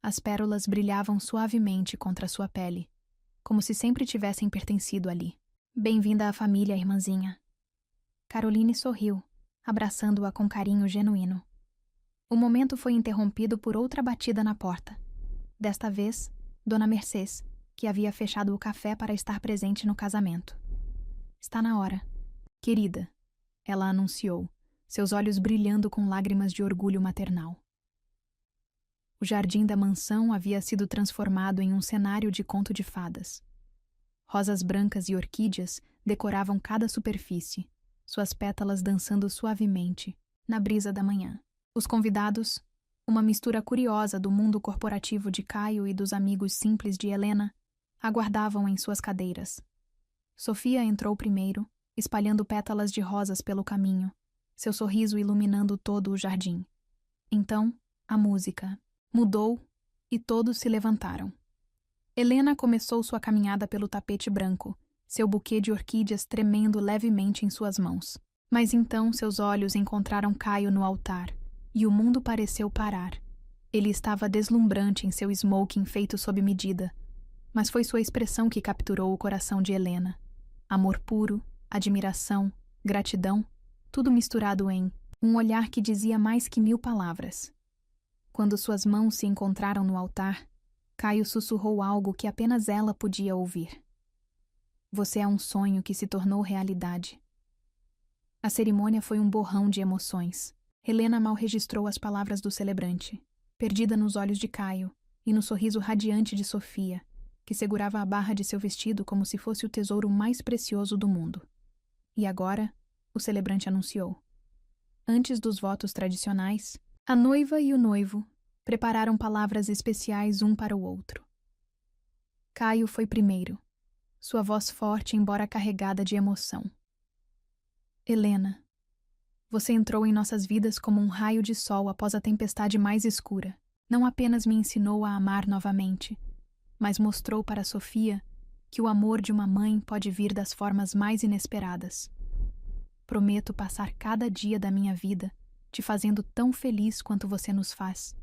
B: as pérolas brilhavam suavemente contra sua pele, como se sempre tivessem pertencido ali. "Bem-vinda à família, irmãzinha." Caroline sorriu, abraçando-a com carinho genuíno. O momento foi interrompido por outra batida na porta. Desta vez, Dona Mercês, que havia fechado o café para estar presente no casamento. "Está na hora, querida", ela anunciou, seus olhos brilhando com lágrimas de orgulho maternal. O jardim da mansão havia sido transformado em um cenário de conto de fadas. Rosas brancas e orquídeas decoravam cada superfície, suas pétalas dançando suavemente, na brisa da manhã. Os convidados, uma mistura curiosa do mundo corporativo de Caio e dos amigos simples de Helena, aguardavam em suas cadeiras. Sofia entrou primeiro, espalhando pétalas de rosas pelo caminho, seu sorriso iluminando todo o jardim. Então, a música mudou e todos se levantaram. Helena começou sua caminhada pelo tapete branco, seu buquê de orquídeas tremendo levemente em suas mãos. Mas então seus olhos encontraram Caio no altar, e o mundo pareceu parar. Ele estava deslumbrante em seu smoking feito sob medida, mas foi sua expressão que capturou o coração de Helena. Amor puro, admiração, gratidão, tudo misturado em um olhar que dizia mais que 1000 palavras. Quando suas mãos se encontraram no altar, Caio sussurrou algo que apenas ela podia ouvir. "Você é um sonho que se tornou realidade." A cerimônia foi um borrão de emoções. Helena mal registrou as palavras do celebrante, perdida nos olhos de Caio e no sorriso radiante de Sofia, que segurava a barra de seu vestido como se fosse o tesouro mais precioso do mundo. E agora, o celebrante anunciou. Antes dos votos tradicionais, a noiva e o noivo prepararam palavras especiais um para o outro. Caio foi primeiro, sua voz forte embora carregada de emoção. "Helena, você entrou em nossas vidas como um raio de sol após a tempestade mais escura. Não apenas me ensinou a amar novamente, mas mostrou para Sofia que o amor de uma mãe pode vir das formas mais inesperadas. Prometo passar cada dia da minha vida te fazendo tão feliz quanto você nos faz.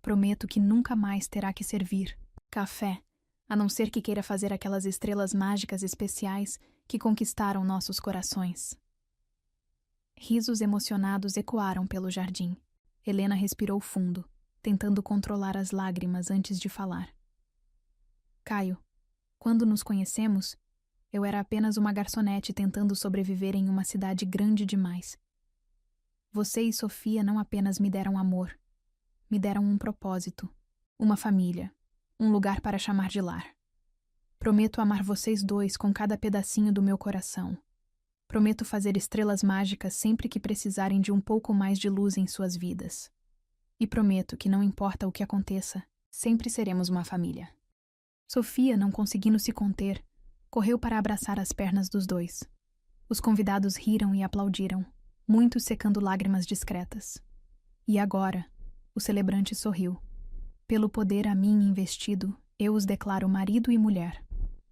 B: Prometo que nunca mais terá que servir café, a não ser que queira fazer aquelas estrelas mágicas especiais que conquistaram nossos corações." Risos emocionados ecoaram pelo jardim. Helena respirou fundo, tentando controlar as lágrimas antes de falar. "Caio, quando nos conhecemos, eu era apenas uma garçonete tentando sobreviver em uma cidade grande demais. Você e Sofia não apenas me deram amor, me deram um propósito, uma família, um lugar para chamar de lar. Prometo amar vocês dois com cada pedacinho do meu coração. Prometo fazer estrelas mágicas sempre que precisarem de um pouco mais de luz em suas vidas. E prometo que não importa o que aconteça, sempre seremos uma família. Sofia, não conseguindo se conter, correu para abraçar as pernas dos dois. Os convidados riram e aplaudiram, muitos secando lágrimas discretas. E agora, o celebrante sorriu. Pelo poder a mim investido, eu os declaro marido e mulher.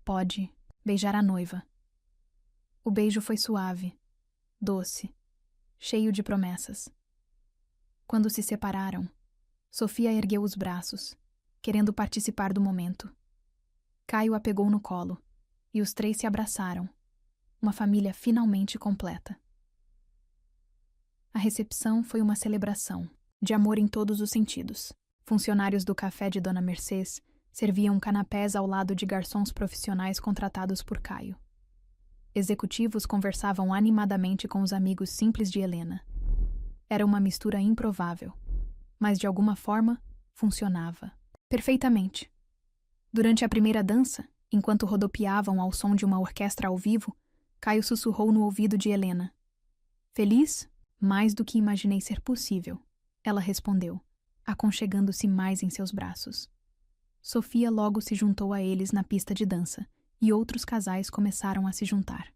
B: Pode beijar a noiva. O beijo foi suave, doce, cheio de promessas. Quando se separaram, Sofia ergueu os braços, querendo participar do momento. Caio a pegou no colo, e os três se abraçaram, uma família finalmente completa. A recepção foi uma celebração, de amor em todos os sentidos. Funcionários do café de Dona Mercês serviam canapés ao lado de garçons profissionais contratados por Caio. Executivos conversavam animadamente com os amigos simples de Helena. Era uma mistura improvável, mas de alguma forma funcionava perfeitamente. Durante a primeira dança, enquanto rodopiavam ao som de uma orquestra ao vivo, Caio sussurrou no ouvido de Helena. Feliz? Mais do que imaginei ser possível, ela respondeu, aconchegando-se mais em seus braços. Sofia logo se juntou a eles na pista de dança, e outros casais começaram a se juntar.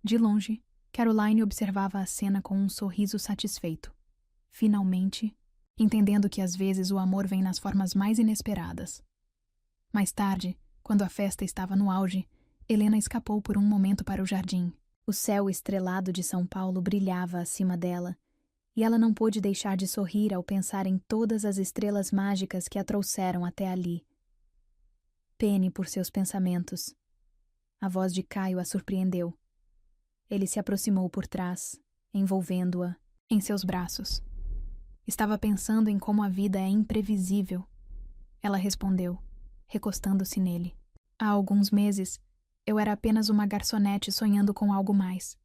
B: De longe, Caroline observava a cena com um sorriso satisfeito. Finalmente, entendendo que às vezes o amor vem nas formas mais inesperadas. Mais tarde, quando a festa estava no auge, Helena escapou por um momento para o jardim. O céu estrelado de São Paulo brilhava acima dela, e ela não pôde deixar de sorrir ao pensar em todas as estrelas mágicas que a trouxeram até ali. Pene por seus pensamentos. A voz de Caio a surpreendeu. Ele se aproximou por trás, envolvendo-a em seus braços. Estava pensando em como a vida é imprevisível. Ela respondeu, recostando-se nele. Há alguns meses, eu era apenas uma garçonete sonhando com algo mais.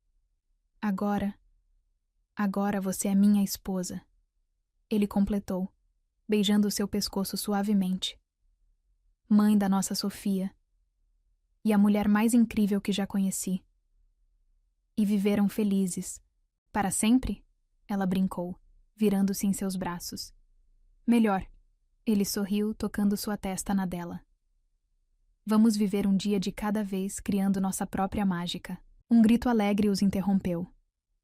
B: Agora você é minha esposa. Ele completou, beijando seu pescoço suavemente. Mãe da nossa Sofia. E a mulher mais incrível que já conheci. E viveram felizes. Para sempre? Ela brincou, virando-se em seus braços. Melhor. Ele sorriu, tocando sua testa na dela. Vamos viver um dia de cada vez, criando nossa própria mágica. Um grito alegre os interrompeu.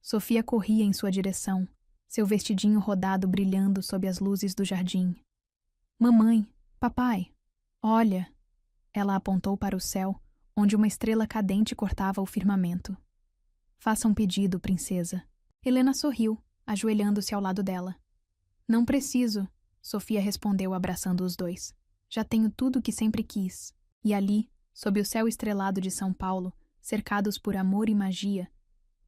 B: Sofia corria em sua direção, seu vestidinho rodado brilhando sob as luzes do jardim. Mamãe, papai, olha! Ela apontou para o céu, onde uma estrela cadente cortava o firmamento. Faça um pedido, princesa. Helena sorriu, ajoelhando-se ao lado dela. Não preciso, Sofia respondeu abraçando os dois. Já tenho tudo o que sempre quis. E ali, sob o céu estrelado de São Paulo, cercados por amor e magia,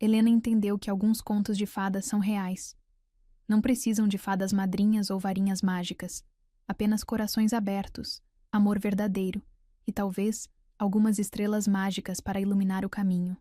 B: Helena entendeu que alguns contos de fadas são reais. Não precisam de fadas madrinhas ou varinhas mágicas, apenas corações abertos, amor verdadeiro e talvez algumas estrelas mágicas para iluminar o caminho.